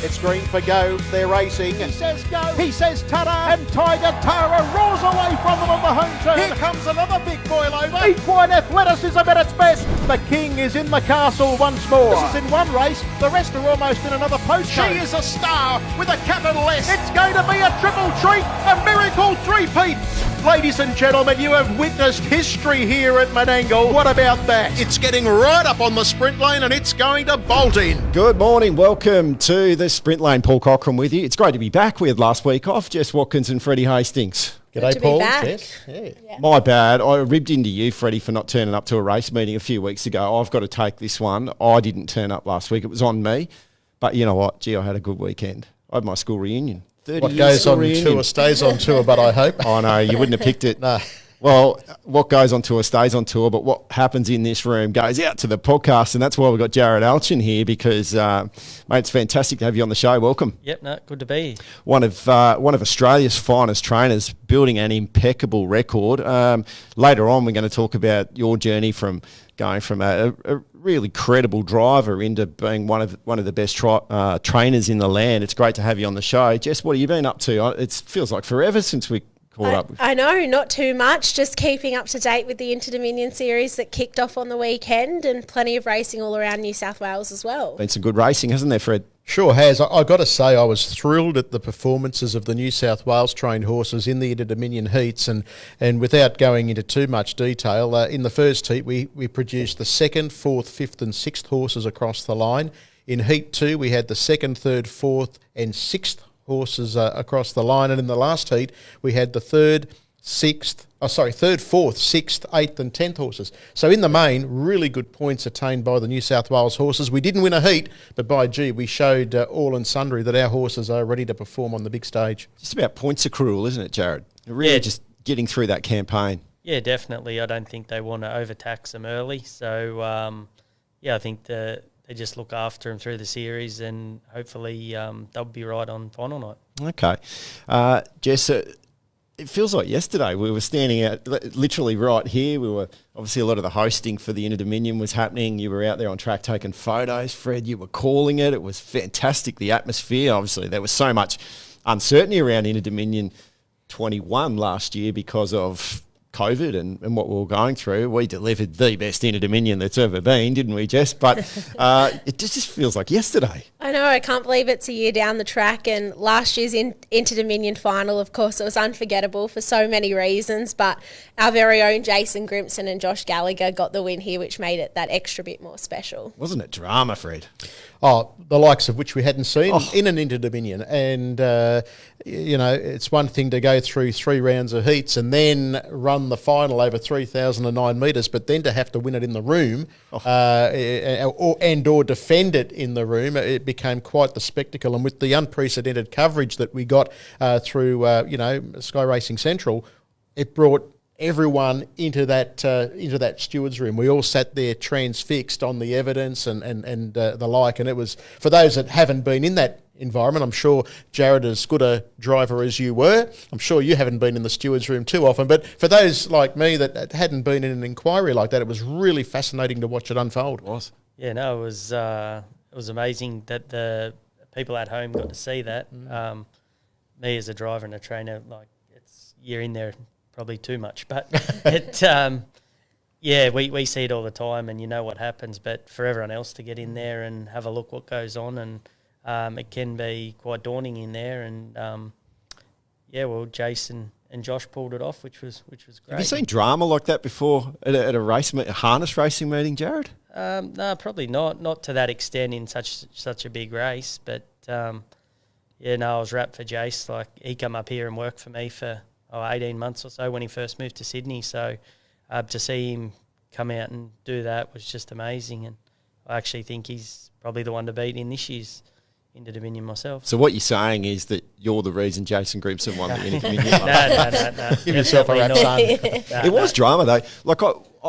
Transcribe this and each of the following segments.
It's green for go. They're racing. He says go. He says ta-da. And Tiger Tara roars away from them on the home turn. Here comes another big boil over. Equine athleticism at its best. The king is in the castle once more. This is in one race. The rest are almost in another postcode. She is a star with a capital S. It's going to be a triple treat, a miracle three-peat. Ladies and gentlemen, you have witnessed history here at Menangle. What about that? It's getting right up on the sprint lane and it's going to bolt in. Good morning. Welcome to the Sprint Lane. Paul Cochran with you. It's great to be back. We had last week off. Jess Watkins and Freddie Hastings. G'day, Paul. Yes. Yeah. My bad. I ribbed into you, Freddie, for not turning up to a race meeting a few weeks ago. I've got to take this one. I didn't turn up last week. It was on me. But you know what? Gee, I had a good weekend. I had my school reunion. What goes on tour stays on tour, but I hope. I know, you wouldn't have picked it. No. Well, what goes on tour stays on tour, but what happens in this room goes out to the podcast, and that's why we've got Jarrod Alchin here because, mate, it's fantastic to have you on the show. Welcome. Yep, no, good to be here. One of Australia's finest trainers, building an impeccable record. Later on, we're going to talk about your journey from going from a really credible driver into being one of the best trainers in the land. It's great to have you on the show. Jess, what have you been up to? It feels like forever since we caught up. I know, not too much. Just keeping up to date with the Inter-Dominion series that kicked off on the weekend and plenty of racing all around New South Wales as well. Been some good racing, hasn't there, Fred? Sure has. I got to say I was thrilled at the performances of the New South Wales trained horses in the Inter-Dominion heats and without going into too much detail, in the first heat we produced the second, fourth, fifth and sixth horses across the line. In heat 2 we had the second, third, fourth and sixth horses across the line, and in the last heat we had the third, fourth, sixth, eighth and 10th horses. So in the main, really good points attained by the New South Wales horses. We didn't win a heat, but by gee, we showed all and sundry that our horses are ready to perform on the big stage. Just about points accrual, isn't it, Jarrod? Really just getting through that campaign. Yeah, definitely. I don't think they want to overtax them early. So, I think they just look after them through the series and hopefully they'll be right on final night. Okay. Jess, it feels like yesterday we were standing out literally right here. We were obviously a lot of the hosting for the Inter-Dominion was happening. You were out there on track taking photos. Fred, you were calling it. It was fantastic, the atmosphere. Obviously, there was so much uncertainty around Inter-Dominion 21 last year because of COVID and what we were going through. We delivered the best Inter-Dominion that's ever been, didn't we, Jess? But it just feels like yesterday. I know, I can't believe it's a year down the track, and last year's Inter-Dominion final, of course, it was unforgettable for so many reasons, but our very own Jason Grimson and Josh Gallagher got the win here, which made it that extra bit more special. Wasn't it drama, Fred? Oh, the likes of which we hadn't seen in an Inter-Dominion. And, it's one thing to go through 3 rounds of heats and then run the final over 3,009 metres, but then to have to win it in the room or defend it in the room, it became quite the spectacle. And with the unprecedented coverage that we got through, Sky Racing Central, it brought everyone into that stewards room. We all sat there transfixed on the evidence and the like, and it was, for those that haven't been in that environment, I'm sure Jarrod, as good a driver as you were, I'm sure you haven't been in the stewards room too often, but for those like me that hadn't been in an inquiry like that, it was really fascinating to watch it unfold. It was. Yeah, no, it was amazing that the people at home got to see that. Me as a driver and a trainer, you're in there probably too much, but we see it all the time and you know what happens, but for everyone else to get in there and have a look what goes on, and it can be quite daunting in there, and Jason and Josh pulled it off, which was great. Have you seen drama like that before at a harness racing meeting, Jarrod? No, probably not to that extent in such a big race, but I was wrapped for Jace. Like, he come up here and worked for me for 18 months or so when he first moved to Sydney. So to see him come out and do that was just amazing. And I actually think he's probably the one to beat in this year's Inter-Dominion myself. So what you're saying is that you're the reason Jason Grimson won the Inter-Dominion? No. Give yourself a rap, son. It was drama, though. Like,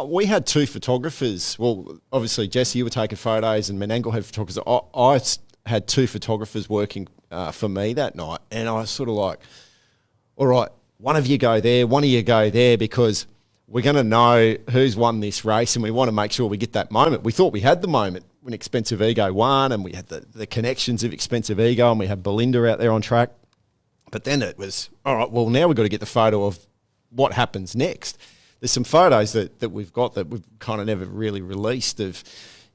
we had 2 photographers. Well, obviously, Jesse, you were taking photos and Menangle had photographers. I had 2 photographers working for me that night, and I was sort of like, all right, one of you go there, one of you go there, because we're going to know who's won this race and we want to make sure we get that moment. We thought we had the moment. when Expensive Ego won, and we had the connections of Expensive Ego, and we had Belinda out there on track. But then it was, all right, well, now we've got to get the photo of what happens next. There's some photos that we've got that we've kind of never really released of,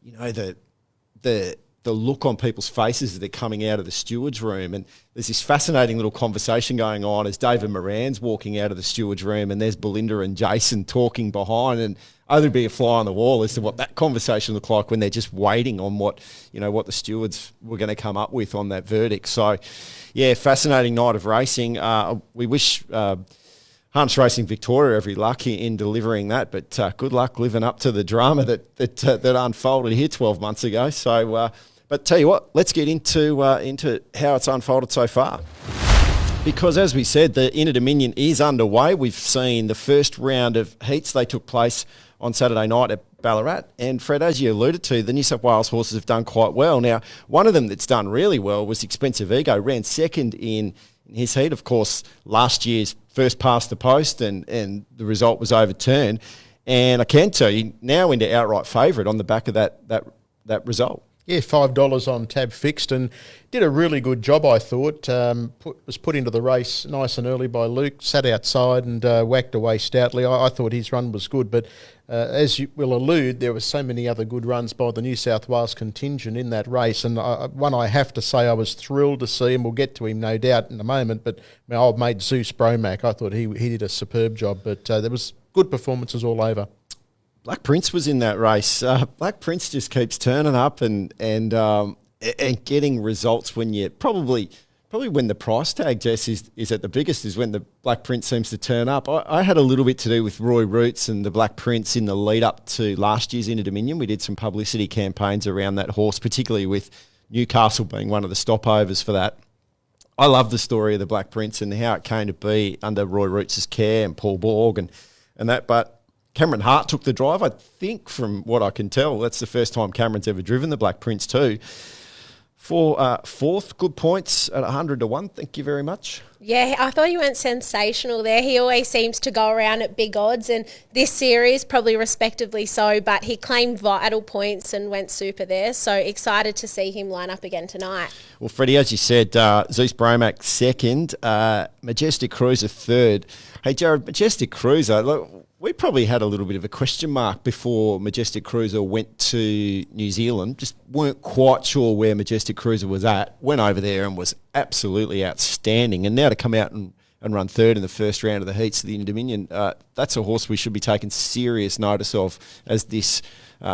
you know, the look on people's faces as they're coming out of the steward's room. And there's this fascinating little conversation going on as David Moran's walking out of the steward's room, and there's Belinda and Jason talking behind, and there'd be a fly on the wall as to what that conversation looked like when they're just waiting on what the stewards were going to come up with on that verdict. So, yeah, fascinating night of racing. We wish Harness Racing Victoria every luck in delivering that, but good luck living up to the drama that unfolded here 12 months ago. So, but tell you what, let's get into how it's unfolded so far. Because as we said, the Inter Dominion is underway. We've seen the first round of heats. They took place on Saturday night at Ballarat. And Fred, as you alluded to, the New South Wales horses have done quite well. Now, one of them that's done really well was Expensive Ego, ran second in his heat. Of course, last year's first past the post, and the result was overturned. And I can tell you, now into outright favourite on the back of that result. Yeah, $5 on tab fixed, and did a really good job, I thought. Was put into the race nice and early by Luke, sat outside and whacked away stoutly. I thought his run was good, but as you will allude, there were so many other good runs by the New South Wales contingent in that race, and one I have to say I was thrilled to see, and we'll get to him no doubt in a moment, but my old mate Zeus Bromack, I thought he did a superb job, but there was good performances all over. Black Prince was in that race. Black Prince just keeps turning up and getting results when you probably when the price tag, Jess, is at the biggest is when the Black Prince seems to turn up. I had a little bit to do with Roy Roots and the Black Prince in the lead up to last year's Inter Dominion. We did some publicity campaigns around that horse, particularly with Newcastle being one of the stopovers for that. I love the story of the Black Prince and how it came to be under Roy Roots' care and Paul Borg and that, but Cameron Hart took the drive. I think from what I can tell, that's the first time Cameron's ever driven the Black Prince too. For fourth, good points at 100-1. Thank you very much. Yeah, I thought he went sensational there. He always seems to go around at big odds, and this series probably respectively so, but he claimed vital points and went super there. So excited to see him line up again tonight. Well, Freddie, as you said, Zeus Bromack second, Majestic Cruiser third. Hey, Jarrod, Majestic Cruiser, look, we probably had a little bit of a question mark before Majestic Cruiser went to New Zealand. Just weren't quite sure where Majestic Cruiser was at. Went over there and was absolutely outstanding. And now to come out and run third in the first round of the heats of the Inter Dominion, that's a horse we should be taking serious notice of as this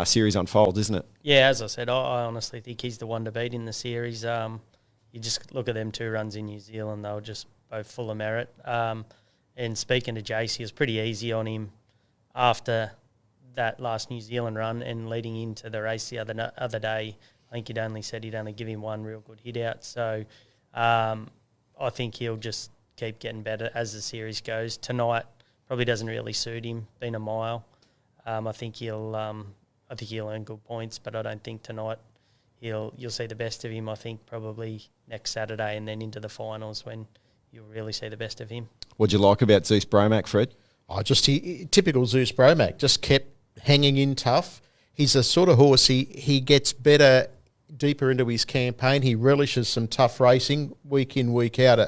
series unfolds, isn't it? Yeah, as I said, I honestly think he's the one to beat in the series. You just look at them two runs in New Zealand, they were just both full of merit. And speaking to Jace, he was pretty easy on him after that last New Zealand run and leading into the race the other day. I think he'd only give him one real good hit out. So I think he'll just keep getting better as the series goes. Tonight probably doesn't really suit him, being a mile. I think he'll earn good points, but I don't think tonight you'll see the best of him. I think probably next Saturday and then into the finals when you'll really see the best of him. What'd you like about Zeus Bromack, Fred? Typical Zeus Bromack, just kept hanging in tough. He's a sort of horse, he gets better deeper into his campaign. He relishes some tough racing week in, week out.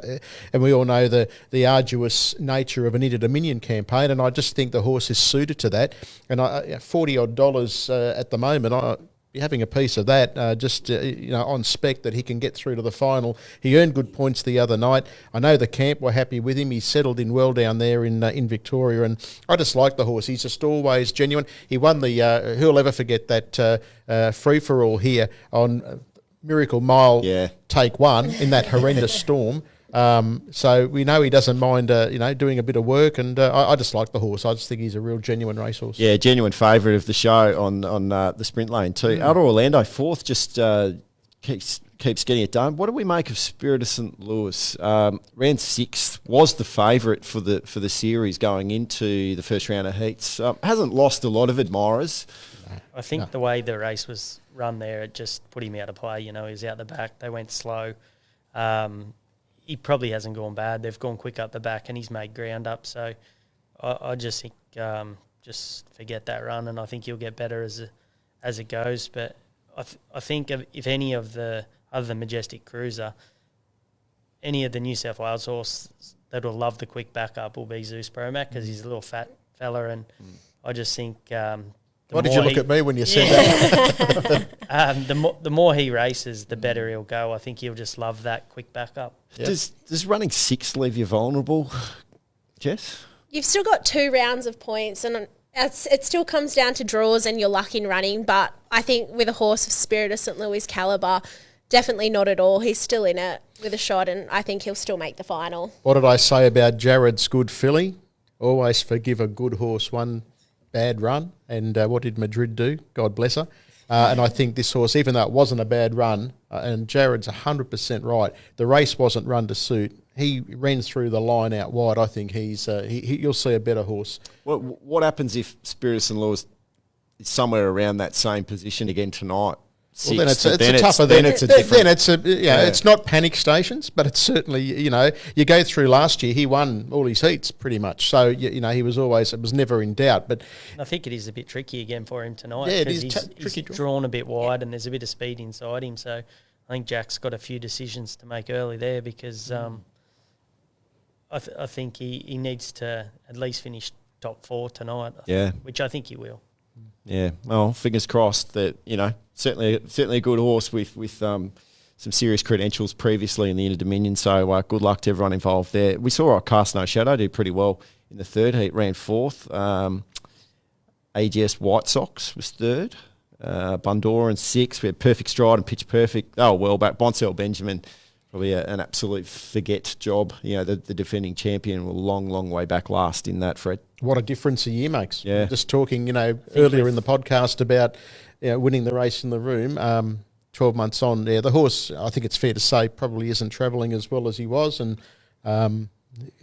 And we all know the arduous nature of an Inter Dominion campaign, and I just think the horse is suited to that. And $40 at the moment, be having a piece of that, on spec that he can get through to the final. He earned good points the other night. I know the camp were happy with him. He settled in well down there in Victoria, and I just like the horse. He's just always genuine. He won the, who'll ever forget that free-for-all here on Miracle Mile Take 1 in that horrendous storm. So we know he doesn't mind, doing a bit of work, and I just like the horse. I just think he's a real genuine racehorse. Yeah, genuine favourite of the show on the sprint lane too. Outer Orlando fourth, just keeps getting it done. What do we make of Spirit of St. Louis? Ran sixth, was the favourite for the series going into the first round of heats. Hasn't lost a lot of admirers. I think the way the race was run there, it just put him out of play. He was out the back. They went slow. He probably hasn't gone bad. They've gone quick up the back, and he's made ground up. So I just think just forget that run, and I think he'll get better as it goes. But I think if any of the other than Majestic Cruiser, any of the New South Wales horses that will love the quick backup will be Zeus Bromac because he's a little fat fella, and I just think. Why did you look at me when you said that? The more he races, the better he'll go. I think he'll just love that quick backup. Yep. Does running 6 leave you vulnerable, Jess? You've still got 2 rounds of points, and it still comes down to draws and your luck in running. But I think with a horse of Spirit of St. Louis calibre, definitely not at all. He's still in it with a shot, and I think he'll still make the final. What did I say about Jarrod's good filly? Always forgive a good horse one bad run. And what did Madrid do? God bless her. And I think this horse, even though it wasn't a bad run, and Jarrod's 100% right, the race wasn't run to suit. He ran through the line out wide. I think you'll see a better horse. What happens if Spirit of St. Louis is somewhere around that same position again tonight? Well, then it's tougher. Then it's not panic stations, but it's certainly, you go through last year, he won all his heats pretty much. So, he was always, it was never in doubt. But I think it is a bit tricky again for him tonight. Yeah, it is he's drawn a bit wide and there's a bit of speed inside him. So I think Jack's got a few decisions to make early there because I think he needs to at least finish top 4 tonight, which I think he will. Yeah, well, fingers crossed that, certainly a good horse with some serious credentials previously in the Inter-Dominion, so good luck to everyone involved there. We saw Cast No Shadow do pretty well in the 3rd heat, ran 4th. AGS White Sox was 3rd. Bundoran 6th. We had Perfect Stride and Pitch Perfect. Oh, well back. Bonsell Benjamin, probably an absolute forget job. The defending champion, will long way back last in that, Fred. What a difference a year makes. Yeah. Just talking, earlier in the podcast about winning the race in the room, 12 months on. Yeah, the horse, I think it's fair to say, probably isn't travelling as well as he was, and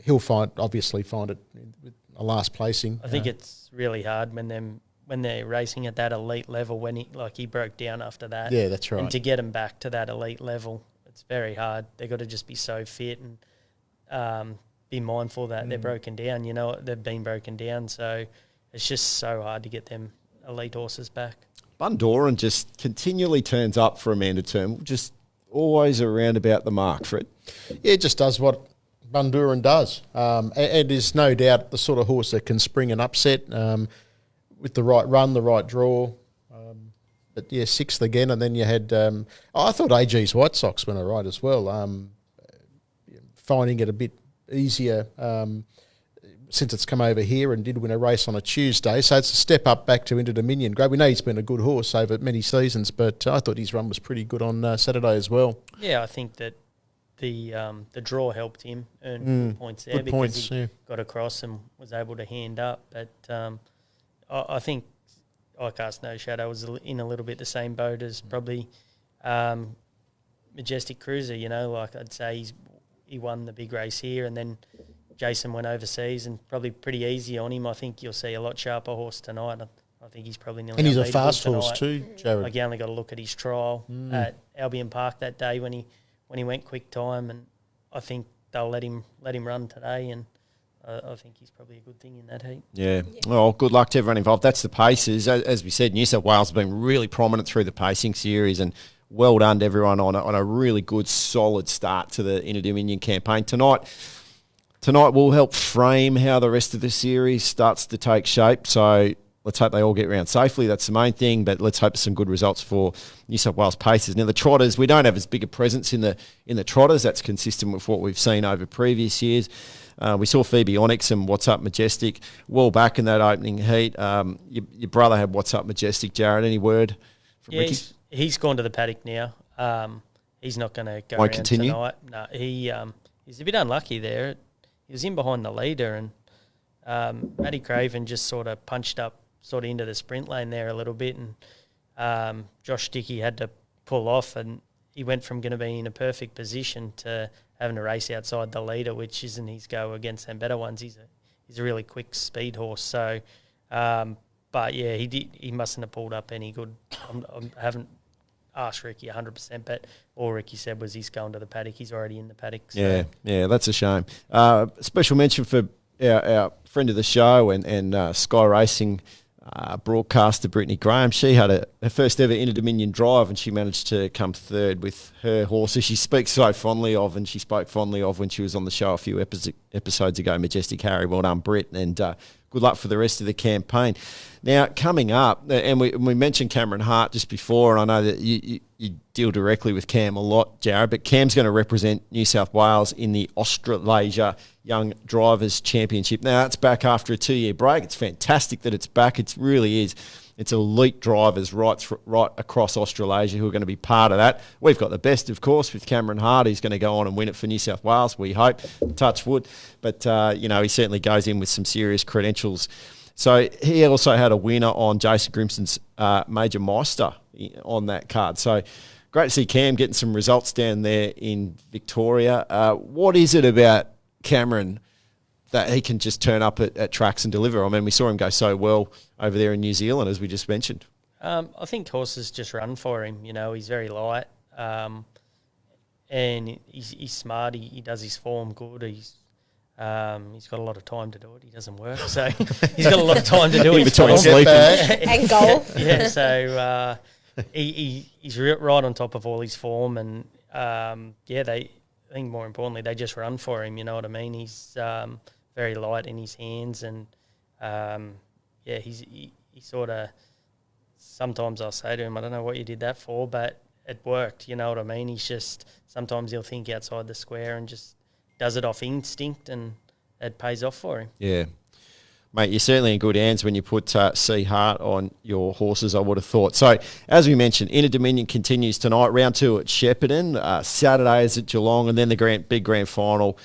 he'll obviously find it with a last placing. I think it's really hard when they're racing at that elite level. When he broke down after that. Yeah, that's right. And to get him back to that elite level, it's very hard. They've got to just be so fit and be mindful that they're broken down. They've been broken down, so it's just so hard to get them elite horses back. Bundoran just continually turns up for Amanda Turnbull, just always around about the mark, Fred. Yeah, it just does what Bundoran does. And there's no doubt the sort of horse that can spring an upset with the right run, the right draw. But yeah, 6th again, and then you had. I thought AG's White Sox went all right as well. Finding it a bit easier since it's come over here and did win a race on a Tuesday, so it's a step up back to Inter-Dominion. Great, we know he's been a good horse over many seasons, but I thought his run was pretty good on Saturday as well. Yeah, I think that the draw helped him earn good points there he got across and was able to hand up. But I think I Cast No Shadow was in a little bit the same boat as probably Majestic Cruiser. I'd say he won the big race here, and then Jason went overseas and probably pretty easy on him. I think you'll see a lot sharper horse tonight. I think he's probably nearly. And he's a fast horse too, Jarrod. Like, you only got to look at his trial at Albion Park that day when he went quick time, and I think they'll let him run today, and I think he's probably a good thing in that heat. Yeah. Well, good luck to everyone involved. That's the paces. As we said, New South Wales has been really prominent through the pacing series, and well done to everyone on a really good, solid start to the Inter-Dominion campaign. Tonight will help frame how the rest of the series starts to take shape. So let's hope they all get around safely. That's the main thing. But let's hope for some good results for New South Wales pacers. Now the Trotters, we don't have as big a presence in the Trotters. That's consistent with what we've seen over previous years. We saw Phoebe Onyx and What's Up Majestic well back in that opening heat. Your brother had What's Up Majestic, Jarrod. Any word from Ricky? He's gone to the paddock now. He's not going to go Won't around continue? tonight. No, he's a bit unlucky there. He was in behind the leader, and Matty Craven just sort of punched up sort of into the sprint lane there a little bit, and Josh Dickey had to pull off, and he went from going to be in a perfect position to having to race outside the leader, which isn't his go against them better ones. He's a really quick speed horse. So, but yeah, he mustn't have pulled up any good. I haven't asked Ricky 100%, but all Ricky said was he's going to the paddock. He's already in the paddock. So. Yeah, that's a shame. Special mention for our friend of the show and Sky Racing, broadcaster Brittany Graham. She had her first ever Inter-Dominion drive, and she managed to come third with her horses she speaks so fondly of, and she spoke fondly of when she was on the show a few episodes ago. Majestic Harry, well done, Britt, and good luck for the rest of the campaign. Now, coming up, and we mentioned Cameron Hart just before, and I know that you deal directly with Cam a lot, Jarrod, but Cam's going to represent New South Wales in the Australasia Young Drivers Championship. Now, that's back after a 2-year break. It's fantastic that it's back. It really is. It's elite drivers right across Australasia who are going to be part of that. We've got the best, of course, with Cameron Hart. He's going to go on and win it for New South Wales, we hope, touch wood. But, he certainly goes in with some serious credentials. So he also had a winner on Jason Grimson's Major Meister on that card. So great to see Cam getting some results down there in Victoria. What is it about Cameron that he can just turn up at tracks and deliver? I mean, we saw him go so well over there in New Zealand, as we just mentioned. I think horses just run for him. He's very light, and he's smart. He does his form good. He's got a lot of time to do it. He doesn't work, so he's got a lot of time to do it. Between sleeping and golf. Yeah, so he's right on top of all his form, and I think more importantly, they just run for him. You know what I mean? He's very light in his hands, and he sort of. Sometimes I'll say to him, I don't know what you did that for, but it worked. You know what I mean? He's just sometimes he'll think outside the square and just does it off instinct, and it pays off for him. Yeah. Mate, you're certainly in good hands when you put C. Hart on your horses, I would have thought. So, as we mentioned, Inter-Dominion continues tonight. Round 2 at Shepparton. Saturday is at Geelong, and then the big grand final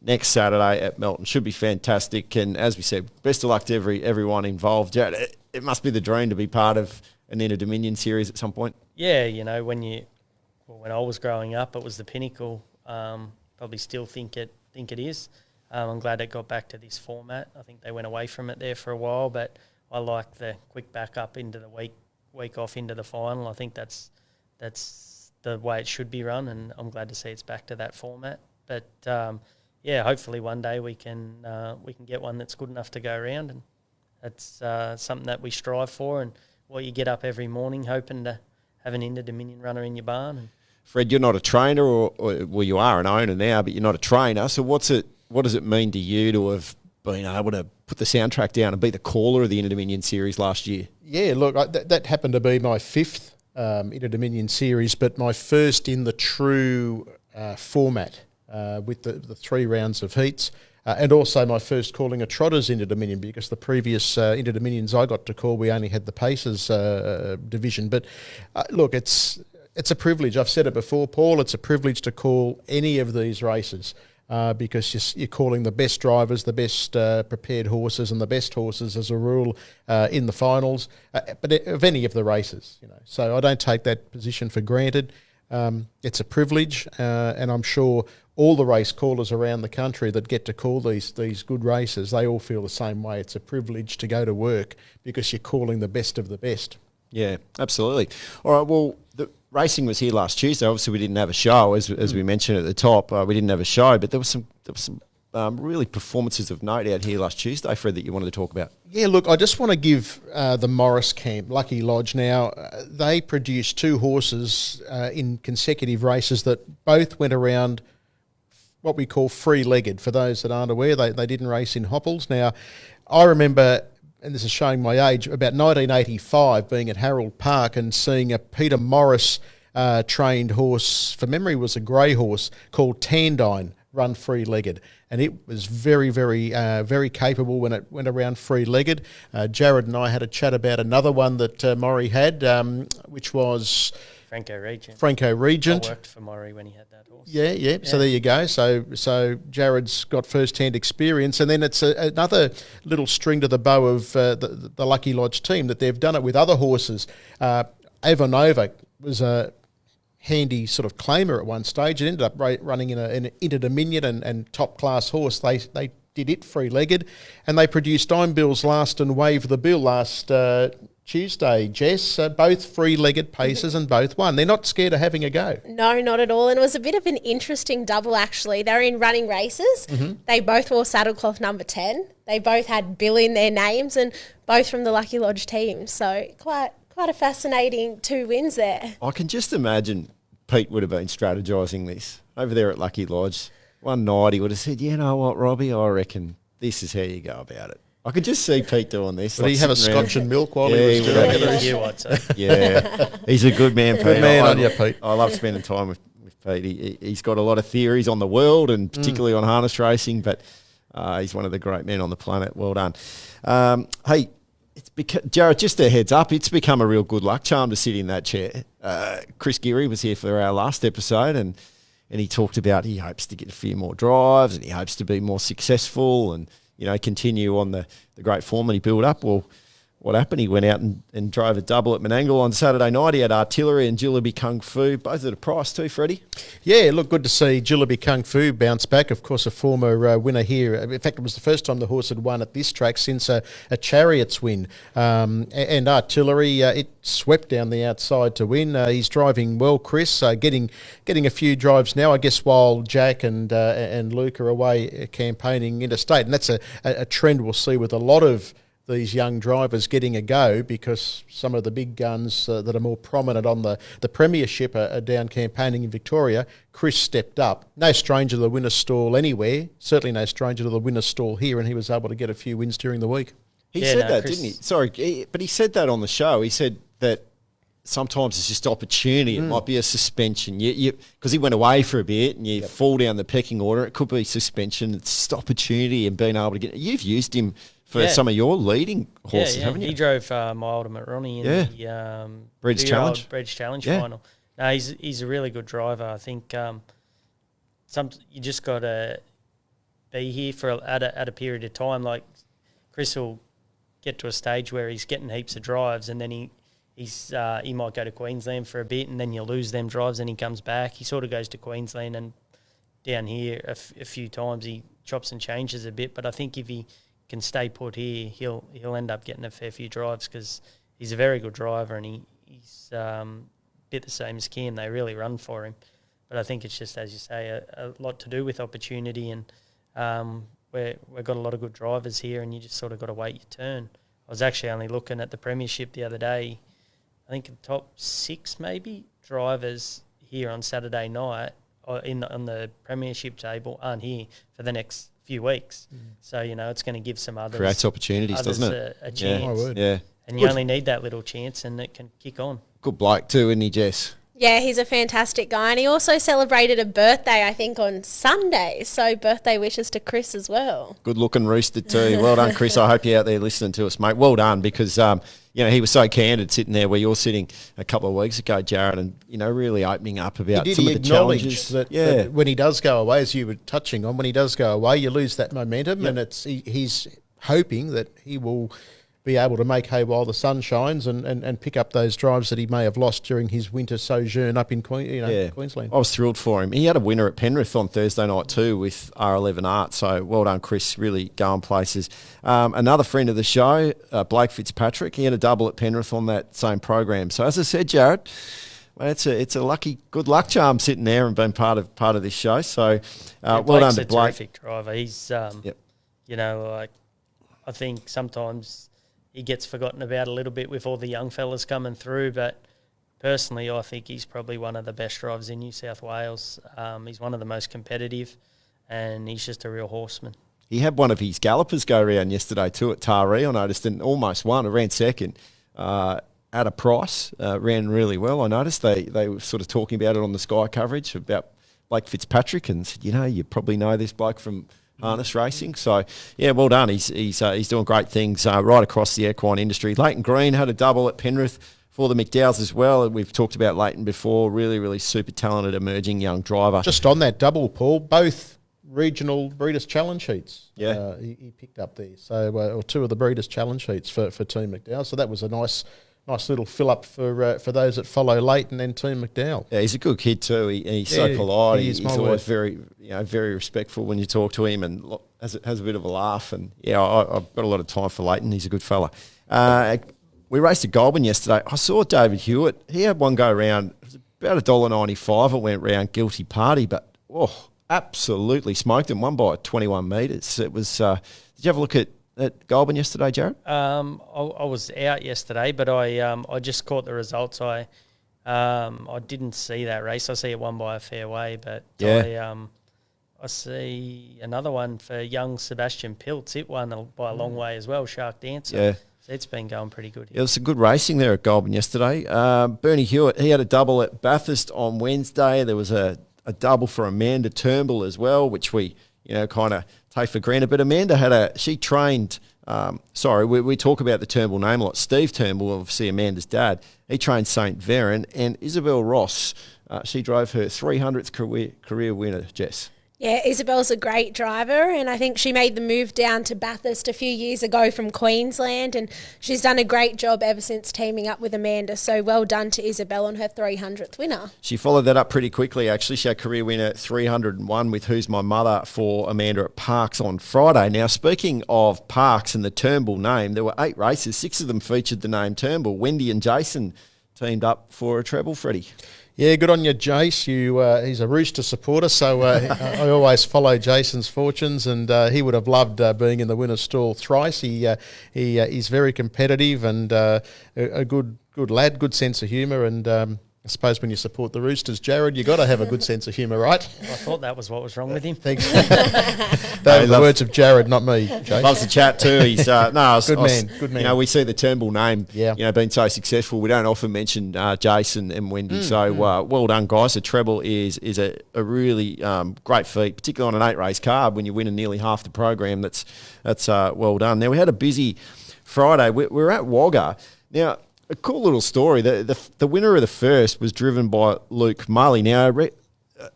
next Saturday at Melton. Should be fantastic. And as we said, best of luck to everyone involved. Jarrod, it must be the dream to be part of an Inter-Dominion series at some point. Yeah, when I was growing up, it was the pinnacle. Probably still think it is. I'm glad it got back to this format. I think they went away from it there for a while, but I like the quick back up into the week off into the final. I think that's the way it should be run, and I'm glad to see it's back to that format. But hopefully one day we can get one that's good enough to go around, and that's something that we strive for. And you get up every morning hoping to have an Inter-Dominion runner in your barn. And Fred, you're not a trainer, or you are an owner now, but you're not a trainer. So what does it mean to you to have been able to put the soundtrack down and be the caller of the Inter-Dominion series last year? Yeah, look, that happened to be my 5th Inter-Dominion series, but my first in the true format with the 3 rounds of heats, and also my first calling a Trotters Inter-Dominion, because the previous Inter-Dominions I got to call, we only had the Pacers division. But look, it's a privilege. I've said it before, Paul, it's a privilege to call any of these races. Because you're calling the best drivers, the best prepared horses, and the best horses as a rule in the finals, but of any of the races, So I don't take that position for granted. It's a privilege, and I'm sure all the race callers around the country that get to call these good races, they all feel the same way. It's a privilege to go to work because you're calling the best of the best. Yeah, absolutely. All right, well, the racing was here last Tuesday. Obviously, we didn't have a show, as we mentioned at the top. We didn't have a show, but there was some really performances of note out here last Tuesday, Fred, that you wanted to talk about. Yeah, look, I just want to give the Morris camp, Lucky Lodge now, they produced 2 horses in consecutive races that both went around what we call free-legged. For those that aren't aware, they didn't race in hopples. Now, I remember, and this is showing my age, about 1985 being at Harold Park and seeing a Peter Morris trained horse, from memory was a grey horse, called Tandine, run free-legged. And it was very, very, very capable when it went around free-legged. Jarrod and I had a chat about another one that Maury had, which was Franco Regent. I worked for Maury when he had that horse. Yeah. So there you go. So Jarrod's got first-hand experience, and then it's another little string to the bow of the Lucky Lodge team that they've done it with other horses. Avonova was a handy sort of claimer at one stage. It ended up running in an Inter-Dominion and top-class horse. They did it free-legged, and they produced I'm Bill's Last and Wave the Bill last Tuesday, Jess. Both free-legged paces and both won. They're not scared of having a go. No, not at all. And it was a bit of an interesting double, actually. They're in running races. They both wore saddlecloth number 10. They both had Bill in their names and both from the Lucky Lodge team. So quite a fascinating 2 wins there. I can just imagine Pete would have been strategising this over there at Lucky Lodge. One night he would have said, you know what, Robbie, I reckon this is how you go about it. I could just see Pete doing this. Did he have a scotch and milk while he was doing it? Yeah, he's a good man, Pete. Good man on you, Pete. I love spending time with Pete. He's got a lot of theories on the world and particularly on harness racing, but he's one of the great men on the planet. Well done. Hey, Jarrod, just a heads up, it's become a real good luck charm to sit in that chair. Chris Geary was here for our last episode and he talked about he hopes to get a few more drives and he hopes to be more successful and continue on the great form that he built up. Well, what happened? He went out and drove a double at Menangle on Saturday night. He had Artillery and Jillaby Kung Fu, both at a price too, Freddie. Yeah, look, good to see Jillaby Kung Fu bounce back. Of course, a former winner here. In fact, it was the first time the horse had won at this track since a Chariots win. And Artillery, it swept down the outside to win. He's driving well, Chris, getting a few drives now, I guess, while Jack and Luke are away campaigning interstate. And that's a trend we'll see with a lot of these young drivers getting a go because some of the big guns that are more prominent on the premiership are down campaigning in Victoria. Chris stepped up. No stranger to the winner's stall anywhere. Certainly no stranger to the winner's stall here, and he was able to get a few wins during the week. He said that, didn't he? Sorry, but he said that on the show. He said that sometimes it's just opportunity. It might be a suspension. Because he went away for a bit and you fall down the pecking order. It could be suspension. It's just opportunity and being able to get... You've used him for some of your leading horses, haven't you? He drove my Ultimate Ronnie in the Breeders' Challenge final. No, he's a really good driver. I think you just got to be here at a period of time. Like Chris will get to a stage where he's getting heaps of drives, and then he might go to Queensland for a bit, and then you lose them drives, and he comes back. He sort of goes to Queensland and down here a few times. He chops and changes a bit, but I think if he can stay put here, he'll end up getting a fair few drives because he's a very good driver and he's a bit the same as Cam. They really run for him. But I think it's just, as you say, a lot to do with opportunity and we've got a lot of good drivers here and you just sort of got to wait your turn. I was actually only looking at the premiership the other day. I think the top 6 maybe drivers here on Saturday night on the premiership table aren't here for the next few weeks. So, it's going to give some others... Creates opportunities, doesn't it? A chance. Yeah, my word. Yeah. And you only need that little chance and it can kick on. Good bloke too, isn't he, Jess? Yeah, he's a fantastic guy. And he also celebrated a birthday, I think, on Sunday. So birthday wishes to Chris as well. Good looking rooster too. Well done, Chris. I hope you're out there listening to us, mate. Well done because, he was so candid sitting there where you're sitting a couple of weeks ago, Jarrod, and, really opening up about some of the challenges. That when he does go away, as you were touching on, when he does go away, you lose that momentum and he's hoping that he will be able to make hay while the sun shines and pick up those drives that he may have lost during his winter sojourn up in Queensland. I was thrilled for him. He had a winner at Penrith on Thursday night too with R11 Art, so well done, Chris, really going places. Another friend of the show, Blake Fitzpatrick, he had a double at Penrith on that same program. So as I said, Jarrod, well, it's a lucky, good luck charm sitting there and being part of this show. So well done to Blake. Terrific driver. He's, I think sometimes he gets forgotten about a little bit with all the young fellas coming through, but personally I think he's probably one of the best drivers in New South Wales. He's one of the most competitive and he's just a real horseman. He had one of his gallopers go around yesterday too at Taree, I noticed, and almost won. It ran second at a price, ran really well. I noticed they were sort of talking about it on the Sky coverage about Blake Fitzpatrick and said, you probably know this bloke from harness racing. So, well done. He's doing great things right across the equine industry. Leighton Green had a double at Penrith for the McDowells as well. We've talked about Leighton before. Really, really super talented emerging young driver. Just on that double, Paul, both regional Breeders' Challenge heats he picked up there. So, or 2 of the Breeders' Challenge heats for Team McDowell. So that was a nice little fill-up for those that follow Leighton and Team McDowell. Yeah, he's a good kid too. He's so polite. He's always very, very respectful when you talk to him and has a bit of a laugh. And, I've got a lot of time for Leighton. He's a good fella. we raced at Goulburn yesterday. I saw David Hewitt. He had one go round. It was about $1.95. It went round, guilty party, but absolutely smoked him. Won by 21 metres. It was. Did you have a look at Goulburn yesterday, Jarrod? I was out yesterday, but I just caught the results. I didn't see that race. I see it won by a fair way, but I see another one for young Sebastian Piltz. It won by a long way as well, Shark Dancer. Yeah. So it's been going pretty good. Yeah, it was some good racing there at Goulburn yesterday. Bernie Hewitt, he had a double at Bathurst on Wednesday. There was a double for Amanda Turnbull as well, which we, kind of take for granted. But Amanda she trained, we talk about the Turnbull name a lot. Steve Turnbull, obviously Amanda's dad, he trained St. Veron. And Isabel Ross, she drove her 300th career winner, Jess. Yeah, Isabel's a great driver, and I think she made the move down to Bathurst a few years ago from Queensland, and she's done a great job ever since teaming up with Amanda. So well done to Isabel on her 300th winner. She followed that up pretty quickly, actually. She had career winner 301 with Who's My Mother for Amanda at Parks on Friday. Now, speaking of Parks and the Turnbull name, there were 8 races. 6 of them featured the name Turnbull. Wendy and Jason teamed up for a treble, Freddie. Yeah, good on you, Jace. He's a Rooster supporter, so I always follow Jason's fortunes, and he would have loved being in the winner's stall thrice. He's very competitive and a good lad, good sense of humour, and I suppose when you support the Roosters, Jarrod, you got to have a good sense of humour, right? I thought that was what was wrong with him. Thanks. Those are the words of Jarrod, not me, Jace. Loves to chat too. He's good man. Good we see the Turnbull name, yeah. Being so successful. We don't often mention Jason and Wendy. Well done, guys. The treble is a really great feat, particularly on an 8-race card when you're winning nearly half the program. That's well done. Now we had a busy Friday. We're at Wagga now. A cool little story. The winner of the first was driven by Luke Mulley. Now,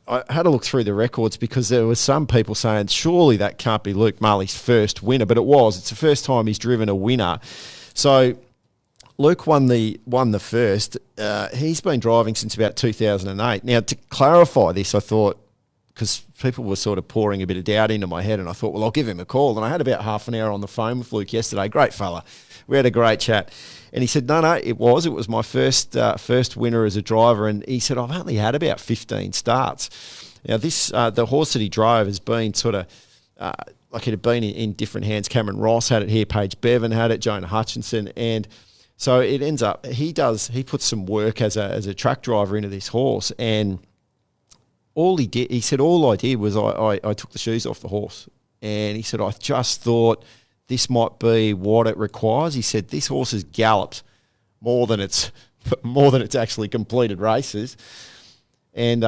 I had to look through the records because there were some people saying, surely that can't be Luke Mulley's first winner, but it was. It's the first time he's driven a winner. So Luke won the first. He's been driving since about 2008. Now, to clarify this, I thought, because people were sort of pouring a bit of doubt into my head, and I thought, well, I'll give him a call. And I had about half an hour on the phone with Luke yesterday. Great fella. We had a great chat. And he said, no, it was my first winner as a driver. And he said, I've only had about 15 starts. Now, the horse that he drove has been sort of, like it had been in different hands. Cameron Ross had it here, Paige Bevan had it, Jonah Hutchinson. And so it ends up, he puts some work as a track driver into this horse. And all he did, he said, all I did was I took the shoes off the horse. And he said, I just thought this might be what it requires. He said, this horse has galloped more than it's actually completed races. And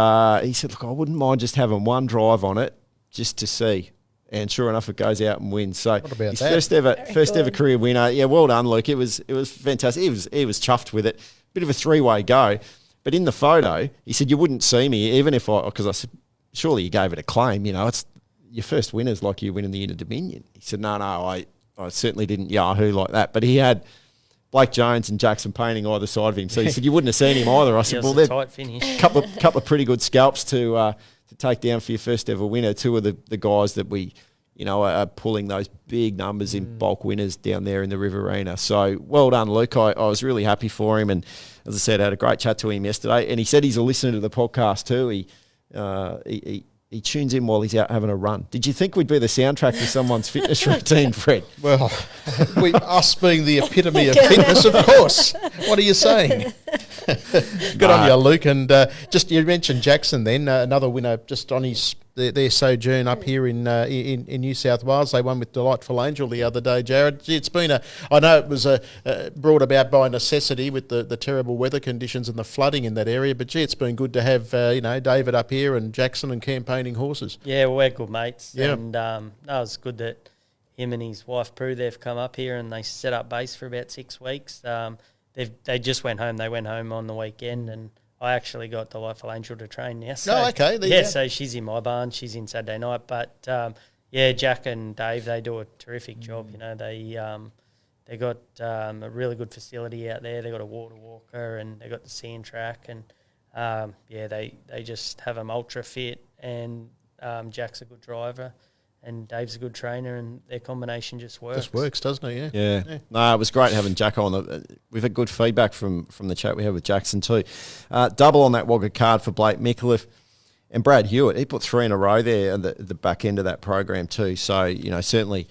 he said, look, I wouldn't mind just having one drive on it just to see. And sure enough, it goes out and wins. So his first ever career winner. Yeah, well done, Luke. It was fantastic. He was chuffed with it. Bit of a 3-way go. But in the photo, he said, you wouldn't see me even if because I said, surely you gave it a claim. It's your first winner's like you winning the Inter-Dominion. He said, no, I certainly didn't Yahoo like that. But he had Blake Jones and Jackson Painting either side of him. So he said, you wouldn't have seen him either. I said, well, they're tight finish. couple of pretty good scalps to take down for your first ever winner. 2 of the guys that we, are pulling those big numbers in bulk winners down there in the Riverina. So well done, Luke. I was really happy for him. And as I said, I had a great chat to him yesterday. And he said he's a listener to the podcast too. He tunes in while he's out having a run. Did you think we'd be the soundtrack to someone's fitness routine, Fred? Well, us being the epitome of fitness, of course. What are you saying? Good on you, Luke. And just you mentioned Jackson then, another winner just on their sojourn up here in New South Wales. They won with Delightful Angel the other day, Jarrod. It's been I know it was brought about by necessity with the terrible weather conditions and the flooding in that area, but it's been good to have David up here and Jackson and campaigning horses. Yeah, well, we're good mates. Yeah. And it was good that him and his wife Prue, they've come up here and they set up base for about 6 weeks. They just went home. They went home on the weekend, and I actually got Delightful Angel to train now. So, oh, okay. So she's in my barn. She's in Saturday night. But, Jack and Dave, they do a terrific job. They got a really good facility out there. They got a water walker and they got the sand track. And, they just have them ultra fit. And Jack's a good driver. and Dave's a good trainer, and their combination just works. Just works, doesn't it? Yeah. No, it was great having Jack on. We've had good feedback from the chat we had with Jackson too. Double on that Wagga card for Blake Micallef and Brad Hewitt. He put 3 in a row there at the back end of that program too. So, certainly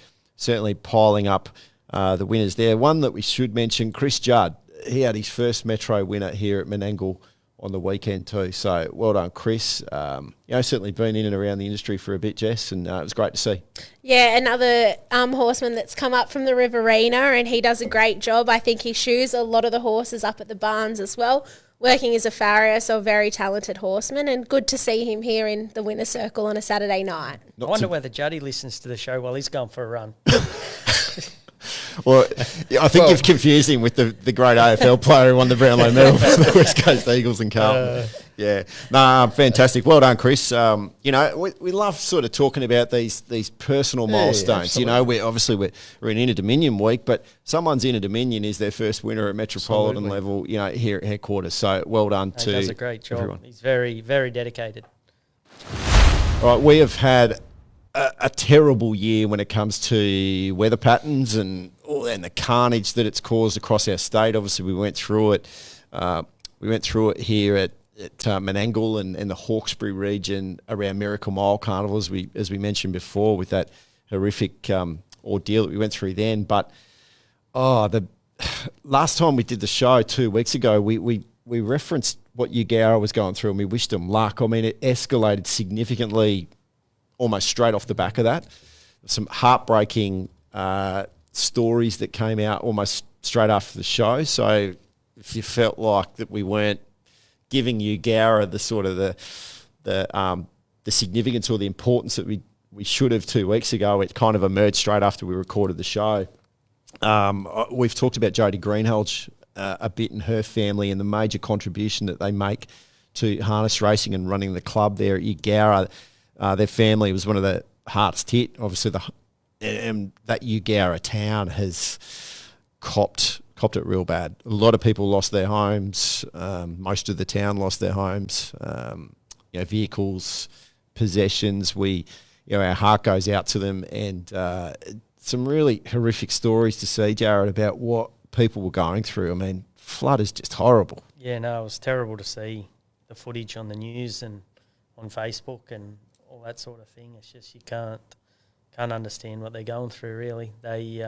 piling up the winners there. One that we should mention, Chris Judd. He had his first Metro winner here at Menangle on the weekend too. So well done, Chris. Certainly been in and around the industry for a bit, Jess, and it was great to see. Yeah, another horseman that's come up from the Riverina, and he does a great job. I think he shoes a lot of the horses up at the barns as well, working as a farrier, so a very talented horseman, and good to see him here in the winner's circle on a Saturday night. I wonder whether Juddy listens to the show while he's going for a run. Well, I think you've confused him with the great AFL player who won the Brownlow medal for the West Coast Eagles and Carlton. Fantastic. Well done, Chris. We love sort of talking about these personal milestones. We're in Inter-Dominion week, but someone's Inter-Dominion is their first winner at Metropolitan level, here at headquarters. So well done to He does a great job. Everyone. He's very, very dedicated. All right, we have had a terrible year when it comes to weather patterns and the carnage that it's caused across our state. Obviously, we went through it. Here at Menangle and the Hawkesbury region around Miracle Mile Carnival, as we mentioned before, with that horrific ordeal that we went through then. But the last time we did the show 2 weeks ago, we referenced what Eugowra was going through, and we wished them luck. I mean, it escalated significantly almost straight off the back of that. Some heartbreaking stories that came out almost straight after the show. So if you felt like that we weren't giving Eugowra the sort of the significance or the importance that we should have 2 weeks ago, it kind of emerged straight after we recorded the show. We've talked about Jodie Greenhalgh a bit and her family and the major contribution that they make to harness racing and running the club there at Eugowra. Their family was one of the hardest hit. Obviously, and that Eugowra town has copped it real bad. A lot of people lost their homes. Most of the town lost their homes. Vehicles, possessions. Our heart goes out to them, and some really horrific stories to see, Jarrod, about what people were going through. I mean, flood is just horrible. Yeah, no, it was terrible to see the footage on the news and on Facebook and all that sort of thing. It's just you can't understand what they're going through, really. They,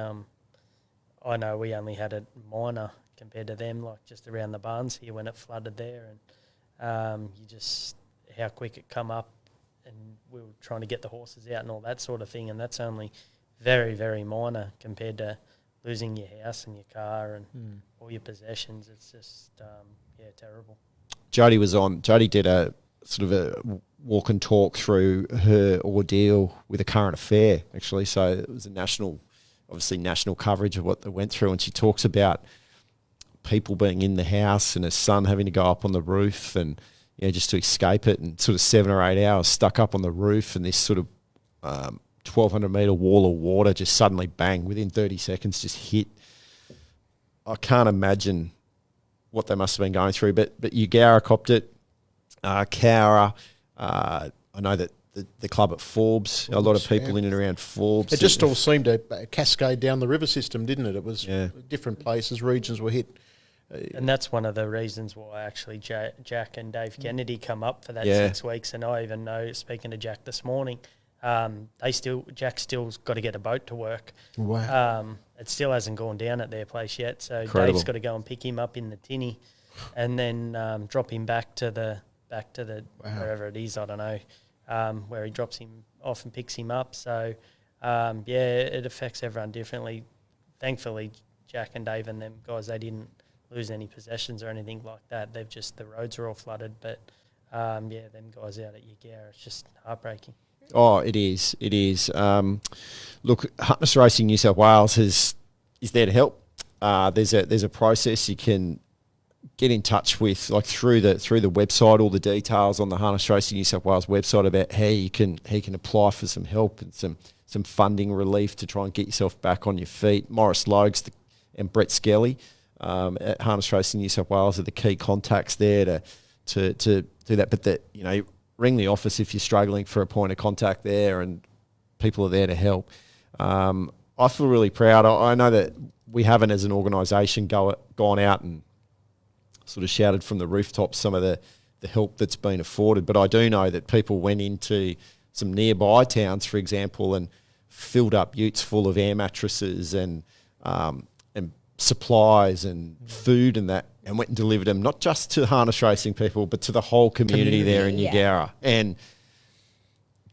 I know we only had it minor compared to them, like just around the barns here when it flooded there, and how quick it come up, and we were trying to get the horses out and all that sort of thing, and that's only very, very minor compared to losing your house and your car and all your possessions. It's just, terrible. Jodie was on. Jodie did a sort of a walk and talk through her ordeal with a current affair, actually. So it was national coverage of what they went through. And she talks about people being in the house and her son having to go up on the roof and, just to escape it, and sort of 7 or 8 hours stuck up on the roof, and this sort of 1,200 metre wall of water just suddenly bang within 30 seconds just hit. I can't imagine what they must have been going through, but Eugowra copped it. Cowra, I know that the club at Forbes, a lot of people in and around Forbes. It just all seemed to cascade down the river system, didn't it? It was different places, regions were hit. And that's one of the reasons why actually Jack and Dave Kennedy come up for that 6 weeks. And I even know, speaking to Jack this morning, Jack still's got to get a boat to work. Wow. It still hasn't gone down at their place yet. So Incredible. Dave's got to go and pick him up in the tinny and then drop him back to the wherever it is, I don't know, where he drops him off and picks him up. So, it affects everyone differently. Thankfully, Jack and Dave and them guys, they didn't lose any possessions or anything like that. The roads are all flooded. But, them guys out at Eugowra, it's just heartbreaking. Oh, it is. It is. Look, Harness Racing New South Wales is there to help. There's a process you can get in touch with, like through the website, all the details on the Harness Racing New South Wales website about how you can apply for some help and some funding relief to try and get yourself back on your feet. Morris Logues and Brett Skelly at Harness Racing New South Wales are the key contacts there to do that. But ring the office if you're struggling for a point of contact there, and people are there to help. I feel really proud. I know that we haven't, as an organisation, gone out and sort of shouted from the rooftops some of the help that's been afforded, but I do know that people went into some nearby towns, for example, and filled up utes full of air mattresses and supplies and food and that, and went and delivered them not just to harness racing people, but to the whole community there in Eugowra. And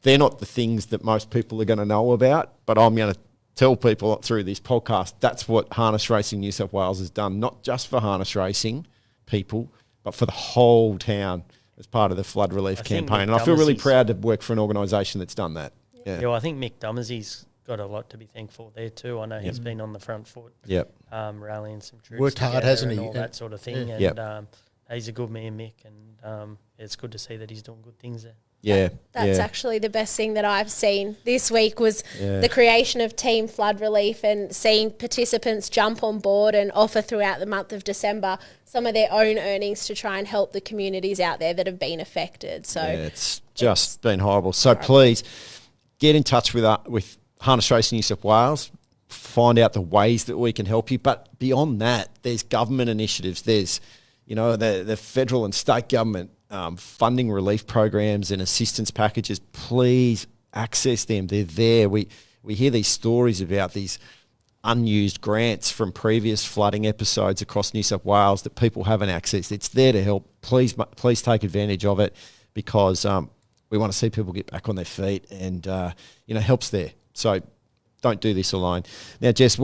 they're not the things that most people are going to know about, but I'm going to tell people through this podcast that's what Harness Racing New South Wales has done, not just for harness racing people, but for the whole town as part of the flood relief campaign. And I feel really proud to work for an organisation that's done that. Yeah, well, I think Mick Dummersey's got a lot to be thankful there too. I know he's been on the front foot, rallying some troops. Worked hard, hasn't he? And all that sort of thing. And he's a good man, Mick, and it's good to see that he's doing good things there. Yeah, that's actually the best thing that I've seen this week was the creation of Team Flood Relief and seeing participants jump on board and offer throughout the month of December some of their own earnings to try and help the communities out there that have been affected. So it's just been horrible. So please get in touch with Harness Racing New South Wales, find out the ways that we can help you. But beyond that, there's government initiatives. There's, the federal and state government funding relief programs and assistance packages. Please access them. They're there. We hear these stories about these unused grants from previous flooding episodes across New South Wales that people haven't accessed. It's there to help. Please take advantage of it, because we want to see people get back on their feet, and help's there. So don't do this alone. Now, Jess,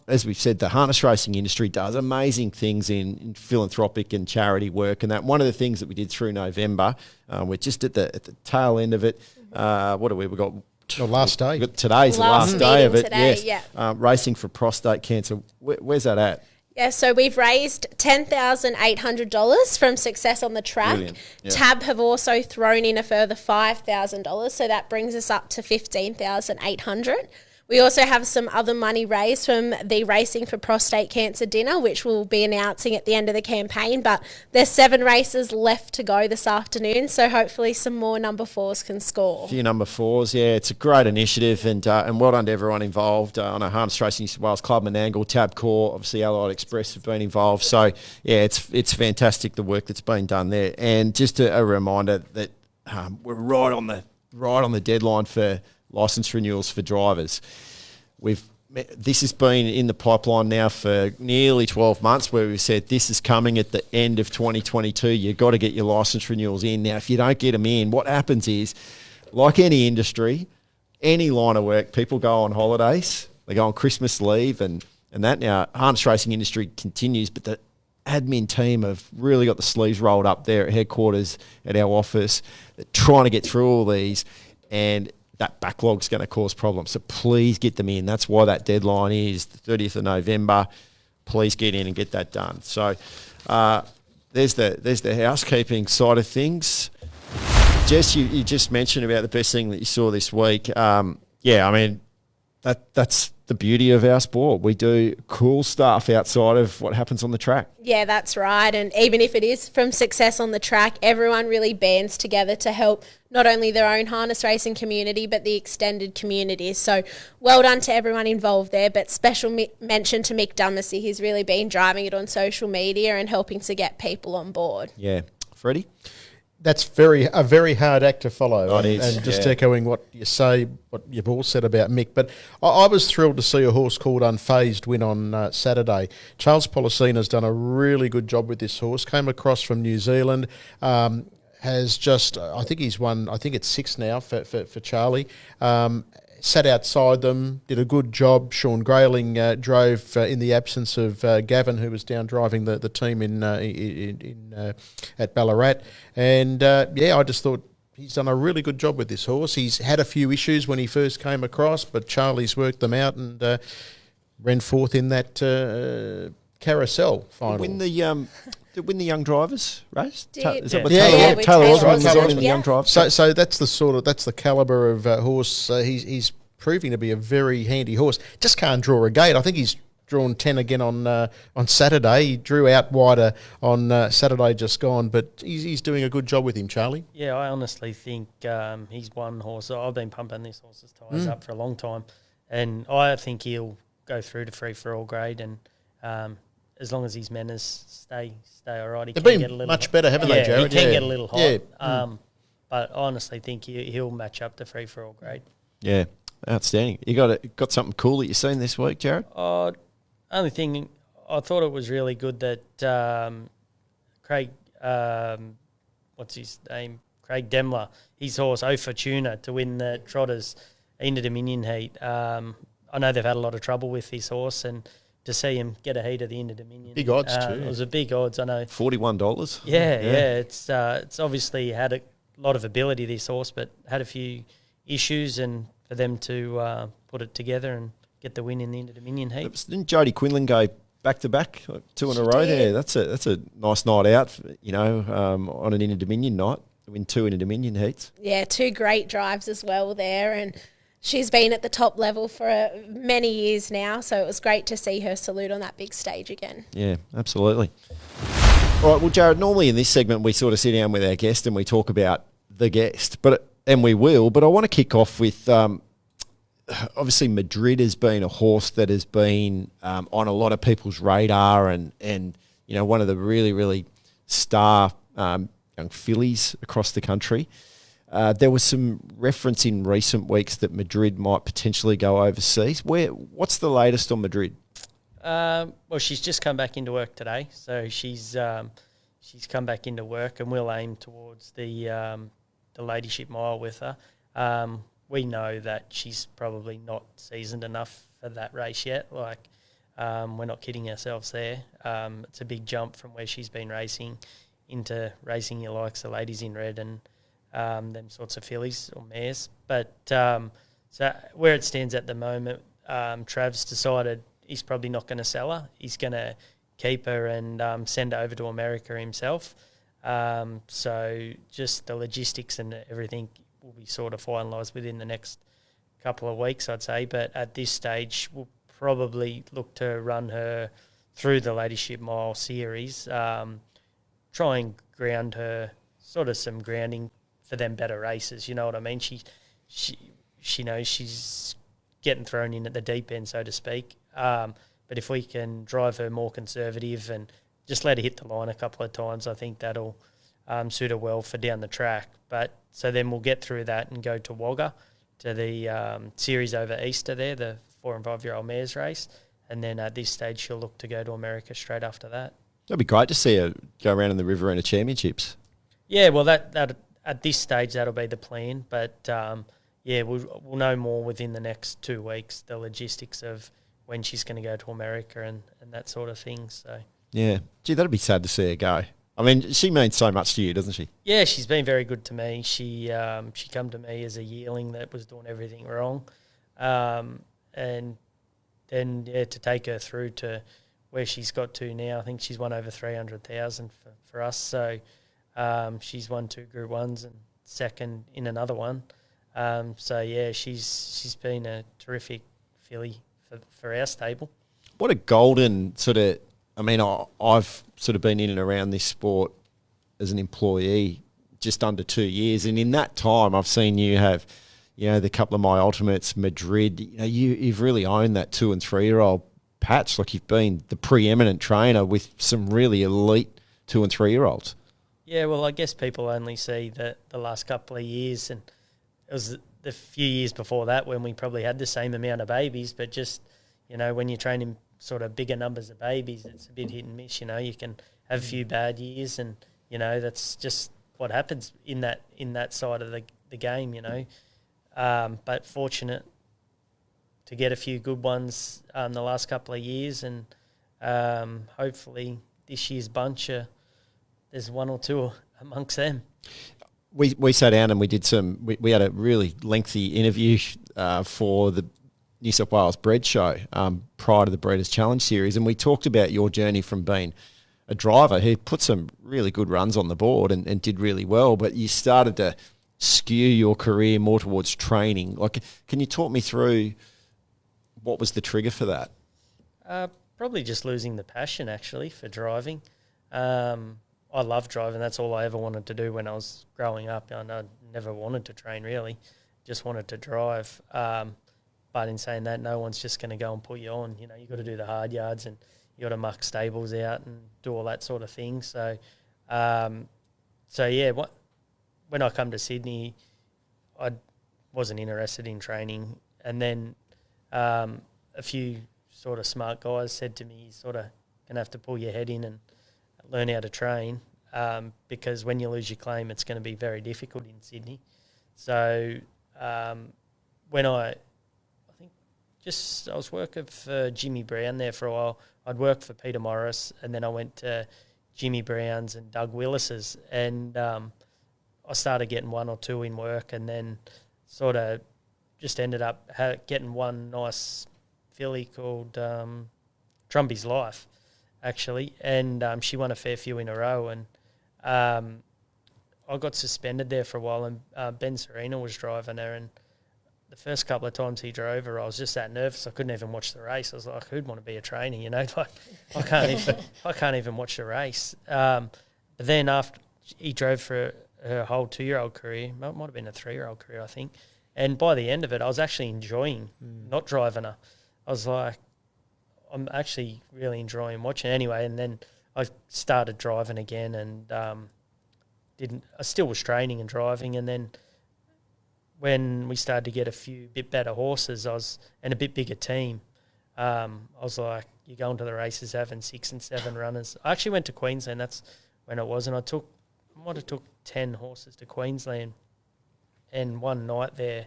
as we've said, the harness racing industry does amazing things in philanthropic and charity work, and that one of the things that we did through November, we're just at the tail end of it. What have we got? The last day. Today's the last day of it. Today, yes. Racing for prostate cancer. Where's that at? Yeah, so we've raised $10,800 from Success on the Track. Yep. TAB have also thrown in a further $5,000, so that brings us up to $15,800. We also have some other money raised from the Racing for Prostate Cancer dinner, which we'll be announcing at the end of the campaign. But there's 7 races left to go this afternoon, so hopefully some more number 4s can score. A few number 4s, yeah. It's a great initiative, and well done to everyone involved. I know Harness Racing New South Wales Club, Menangle, Tabcorp, obviously Allied Express have been involved. So, yeah, it's fantastic, the work that's been done there. And just a reminder that we're right on the deadline for licence renewals for drivers. This has been in the pipeline now for nearly 12 months, where we've said this is coming at the end of 2022. You've got to get your licence renewals in. Now, if you don't get them in, what happens is, like any industry, any line of work, people go on holidays, they go on Christmas leave and that. Now, harness racing industry continues, but the admin team have really got the sleeves rolled up there at headquarters, at our office, trying to get through all these, and that backlog's going to cause problems. So please get them in. That's why that deadline is the 30th of November. Please get in and get that done. So there's the housekeeping side of things. Jess, you just mentioned about the best thing that you saw this week. That's the beauty of our sport. We do cool stuff outside of what happens on the track. Yeah, that's right. And even if it is from Success on the Track, everyone really bands together to help not only their own harness racing community, but the extended community. So well done to everyone involved there, but special mention to Mick Dummersey. He's really been driving it on social media and helping to get people on board. Yeah. Freddie? That's a very hard act to follow. It is, and just echoing what you say, what you've all said about Mick. But I was thrilled to see a horse called Unfazed win on Saturday. Charles Policina's done a really good job with this horse. Came across from New Zealand. Has just, I think he's won, I think it's 6 now for Charlie. Sat outside them, did a good job. Sean Grayling drove in the absence of Gavin, who was down driving the team at Ballarat. And I just thought he's done a really good job with this horse. He's had a few issues when he first came across, but Charlie's worked them out and ran fourth in that carousel final. Did win the young drivers race? Did. Is that what Yeah, Taylor Osborne was on in the Yeah. young drivers? So that's the calibre of horse. He's proving to be a very handy horse. Just can't draw a gate. I think he's drawn 10 again on Saturday. He drew out wider on Saturday just gone, but he's doing a good job with him, Charlie. Yeah, I honestly think he's one horse. I've been pumping this horse's tyres up for a long time, and I think he'll go through to free-for-all grade, and as long as his manners stay all right, he They've can been get a little much better, haven't they, Jarrod? He can get a little hot. Yeah. But I honestly think he'll match up to free-for-all grade. Yeah, outstanding. You got something cool that you've seen this week, Jarrod? Only thing, I thought it was really good that Craig, what's his name? Craig Demler, his horse, O Fortuna, to win the Trotters Inter-Dominion heat. I know they've had a lot of trouble with this horse, and to see him get a heat of the Inter-Dominion. Big odds too. It was a big odds, I know. $41. Yeah. It's obviously had a lot of ability, this horse, but had a few issues, and for them to put it together and get the win in the Inter-Dominion heat. Didn't Jodie Quinlan go back-to-back, like 2 in a row there? That's a nice night out, on an Inter-Dominion night, win 2 Inter-Dominion heats. Yeah, 2 great drives as well there, and she's been at the top level for many years now, so it was great to see her salute on that big stage again. Yeah, absolutely. All right, well, Jarrod, normally in this segment we sort of sit down with our guest and we talk about the guest, and we will, but I want to kick off with obviously Madrid has been a horse that has been on a lot of people's radar and one of the really, really star young fillies across the country. There was some reference in recent weeks that Madrid might potentially go overseas. What's the latest on Madrid? Well, she's just come back into work today, so she's come back into work, and we'll aim towards the Ladyship Mile with her. We know that she's probably not seasoned enough for that race yet. We're not kidding ourselves there. It's a big jump from where she's been racing into racing your likes the Ladies in Red and them sorts of fillies or mares. But so where it stands at the moment, Trav's decided he's probably not going to sell her. He's going to keep her and send her over to America himself. So just the logistics and everything will be sort of finalised within the next couple of weeks, I'd say. But at this stage, we'll probably look to run her through the Ladyship Mile series, try and ground her, sort of some grounding for them better races. You know what I mean? She knows she's getting thrown in at the deep end, so to speak. But if we can drive her more conservative and just let her hit the line a couple of times, I think that'll suit her well for down the track. But so then we'll get through that and go to Wagga, to the series over Easter there, the 4 and 5-year-old mares race. And then at this stage, she'll look to go to America straight after that. That'd be great to see her go around in the Riverina Championships. Yeah, well, that at this stage, that'll be the plan. But, we'll know more within the next 2 weeks, the logistics of when she's going to go to America and that sort of thing. So yeah. Gee, that'd be sad to see her go. I mean, she means so much to you, doesn't she? Yeah, she's been very good to me. She come to me as a yearling that was doing everything wrong. And then, to take her through to where she's got to now, I think she's won over 300,000 for us. So she's won 2 Group 1s and second in another one. She's been a terrific filly for our stable. What a golden sort of... I mean, I've sort of been in and around this sport as an employee just under 2 years, and in that time I've seen you have, the couple of my ultimates, Madrid. You've really owned that 2 and 3-year-old patch. Like, you've been the preeminent trainer with some really elite 2 and 3-year-olds. Yeah, well, I guess people only see the last couple of years, and it was the few years before that when we probably had the same amount of babies, but just, when you're training sort of bigger numbers of babies, it's a bit hit and miss. You can have a few bad years, and that's just what happens in that side of the game. But fortunate to get a few good ones the last couple of years, and hopefully this year's bunch, there's 1 or 2 amongst them. We sat down and we did we had a really lengthy interview for the New South Wales Bred Show prior to the Breeders' Challenge Series, and we talked about your journey from being a driver who put some really good runs on the board and did really well, but you started to skew your career more towards training. Like, can you talk me through what was the trigger for that? Probably just losing the passion, actually, for driving. I love driving. That's all I ever wanted to do when I was growing up. I never wanted to train, really. Just wanted to drive. But in saying that, no one's just going to go and put you on. You know, you got to do the hard yards and you got to muck stables out and do all that sort of thing. So, yeah, when I come to Sydney, I wasn't interested in training. And then a few sort of smart guys said to me, you're sort of going to have to pull your head in and learn how to train because when you lose your claim, it's going to be very difficult in Sydney. So when I was working for Jimmy Brown there for a while. I'd worked for Peter Morris, and then I went to Jimmy Brown's and Doug Willis's, and I started getting one or two in work, and then sort of just ended up getting one nice filly called Trumby's Life, actually, and she won a fair few in a row, and I got suspended there for a while, and Ben Serena was driving her, and the first couple of times he drove her, I was just that nervous I couldn't even watch the race. I was like, who'd want to be a trainer, you know? Like, I can't even watch the race. But then after he drove for her whole 2-year-old career, might have been a 3-year-old career, I think. And by the end of it, I was actually enjoying not driving her. I was like, I'm actually really enjoying watching anyway. And then I started driving again, and I still was training and driving, and then when we started to get a few bit better horses, and a bit bigger team, I was like, you're going to the races having 6 and 7 runners. I actually went to Queensland, that's when it was, and I might have took 10 horses to Queensland, and one night there,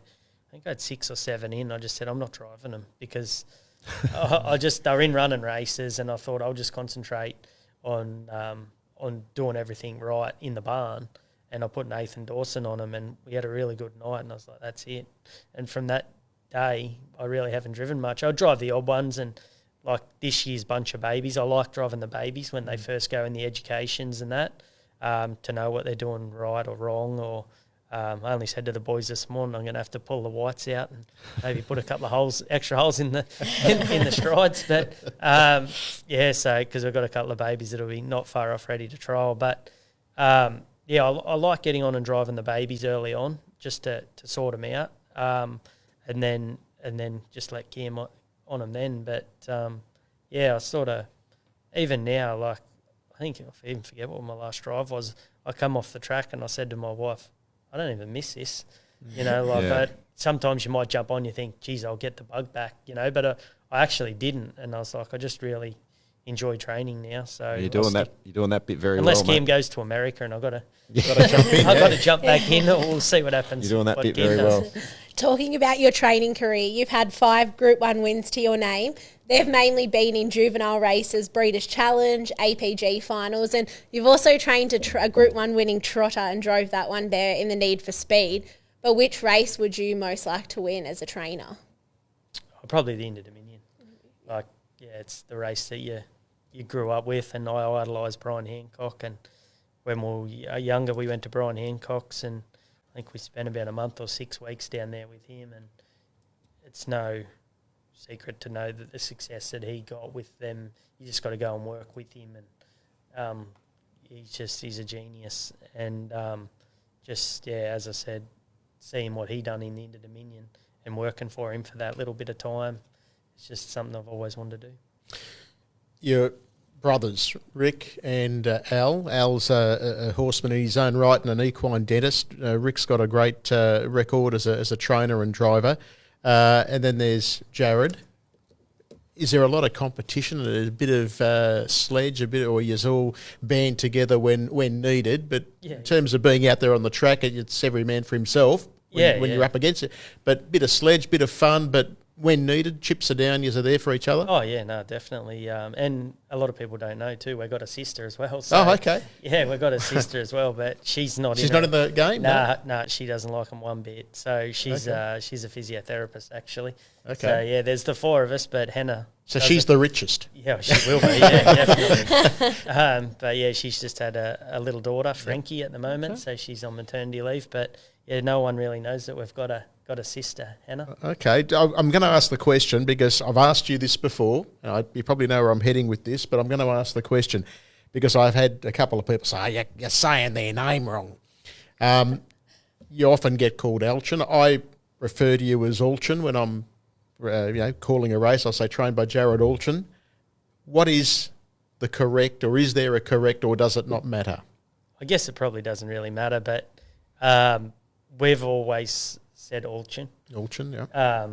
I think I had 6 or 7 in, I just said, I'm not driving them, because they're in running races, and I thought I'll just concentrate on doing everything right in the barn. And I put Nathan Dawson on him, and we had a really good night, and I was like, that's it. And from that day, I really haven't driven much. I'll drive the odd ones, and like this year's bunch of babies, I like driving the babies when they first go in the educations and that, to know what they're doing right or wrong. Or I only said to the boys this morning, I'm going to have to pull the whites out and maybe put a couple of extra holes in the in the strides. But so because I've got a couple of babies that'll be not far off ready to trial. But yeah, I like getting on and driving the babies early on just to sort them out, and then just let Cam on them then. But I sort of, even now, like I think I even forget what my last drive was. I come off the track and I said to my wife, I don't even miss this, you know. Like, but sometimes you might jump on, you think, geez, I'll get the bug back, you know. But I actually didn't, and I was like, I just really enjoy training now. So you're doing that bit very unless well, Cam mate. goes to America, and I've got to jump in. I've got to jump back in. We'll see what happens. You're doing that bit very well. Talking about your training career, you've had 5 Group 1 wins to your name. They've mainly been in juvenile races, Breeders' Challenge, APG finals, and you've also trained a Group 1 winning trotter and drove that one there in the Need for Speed. But which race would you most like to win as a trainer? Probably the Inter-Dominion. Like, yeah, it's the race that you grew up with, and I idolised Brian Hancock, and when we were younger we went to Brian Hancock's, and I think we spent about a month or 6 weeks down there with him, and it's no secret to know that the success that he got with them, you just got to go and work with him, and he's a genius, and as I said, seeing what he done in the Inter-Dominion and working for him for that little bit of time, it's just something I've always wanted to do. Your brothers, Rick and Al. Al's a horseman in his own right and an equine dentist. Rick's got a great record as a trainer and driver. And then there's Jarrod. Is there a lot of competition and a bit of sledge, or you're all band together when needed? But in terms of being out there on the track, it's every man for himself when you're up against it. But bit of sledge, bit of fun, but when needed, chips are down, you're there for each other? Oh, yeah, no, definitely. And a lot of people don't know, too. We've got a sister as well. So, oh, okay. Yeah, we've got a sister as well, but she's not in the game? No, she doesn't like them one bit. So she's a physiotherapist, actually. Okay. So, yeah, there's the 4 of us, but Hannah... So she's the richest? Yeah, she will be, yeah, definitely. But, yeah, she's just had a little daughter, Frankie, at the moment, so she's on maternity leave. But, yeah, no one really knows that we've got a got a sister, Hannah. Okay, I'm going to ask the question because I've asked you this before. You probably know where I'm heading with this, but I'm going to ask the question because I've had a couple of people say, you're saying their name wrong. You often get called Alchin. I refer to you as Alchin when I'm calling a race. I'll say trained by Jarrod Alchin. What is the correct, or is there a correct, or does it not matter? I guess it probably doesn't really matter, but we've always said Alchin. Alchin, yeah.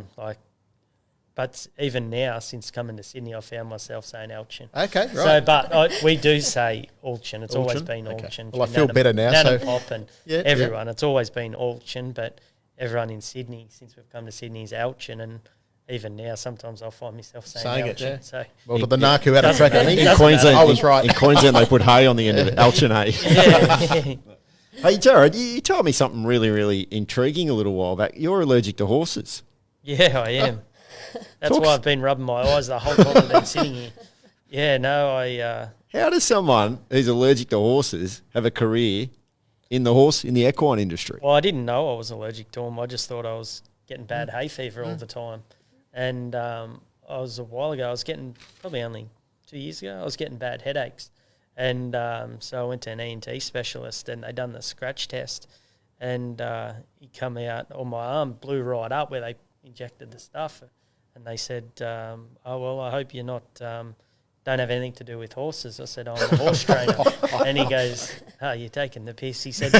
But even now, since coming to Sydney, I found myself saying Alchin. Okay, right. So, but we do say Alchin. It's always Alchin? been Okay. Alchin. Well, I feel better now. Nana So Pop and everyone. It's always been Alchin, but everyone in Sydney, since we've come to Sydney, is Alchin. And even now, sometimes I'll find myself saying Alchin. it, yeah. So well, to the narc who had a track, I think. In Queensland, I was right. In Queensland, they put hay on the end of it. Alchin hay. yeah. Hey, Jarrod, you told me something really, really intriguing a little while back. You're allergic to horses. Yeah, I am. That's why I've been rubbing my eyes the whole time I've been sitting here. Yeah, no, How does someone who's allergic to horses have a career in the equine industry? well, I didn't know I was allergic to them. I just thought I was getting bad hay fever all the time. And I was a while ago, I was getting, probably only 2 years ago, I was getting bad headaches. And so I went to an ENT specialist and they done the scratch test. And he come out, or my arm blew right up where they injected the stuff. And they said, oh, well, I hope you're not, don't have anything to do with horses. I said, I'm a horse trainer. And he goes, oh, you're taking the piss. He said,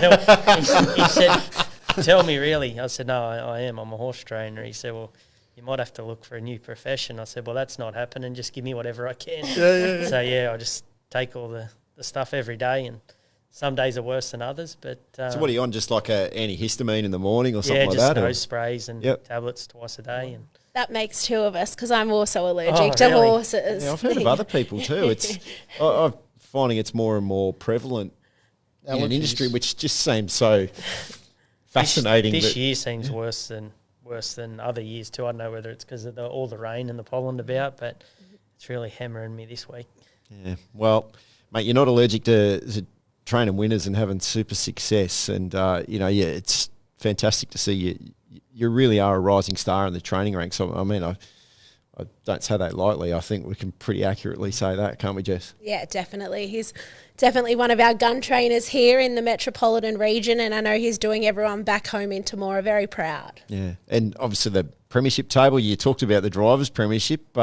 tell me really. I said, no, I am. I'm a horse trainer. He said, well, you might have to look for a new profession. I said, well, that's not happening. Just give me whatever I can. So, yeah, I just take all the stuff every day, and some days are worse than others. But So what are you on, just like a antihistamine in the morning or something like just that? nose sprays and tablets twice a day. And That makes two of us because I'm also allergic to really? horses. Yeah, I've heard of other people too. I'm finding it's more and more prevalent in an industry which just seems so fascinating. This year seems worse than other years too. I don't know whether it's because of all the rain and the pollen about, but it's really hammering me this week. Yeah, well, mate, you're not allergic to training winners and having super success, and it's fantastic to see you. You really are a rising star in the training ranks. I mean, I don't say that lightly. I think we can pretty accurately say that, can't we, Jess? Yeah, definitely. He's definitely one of our gun trainers here in the metropolitan region, and I know he's doing everyone back home in Temora very proud. Yeah, and obviously the premiership table, you talked about the drivers' premiership.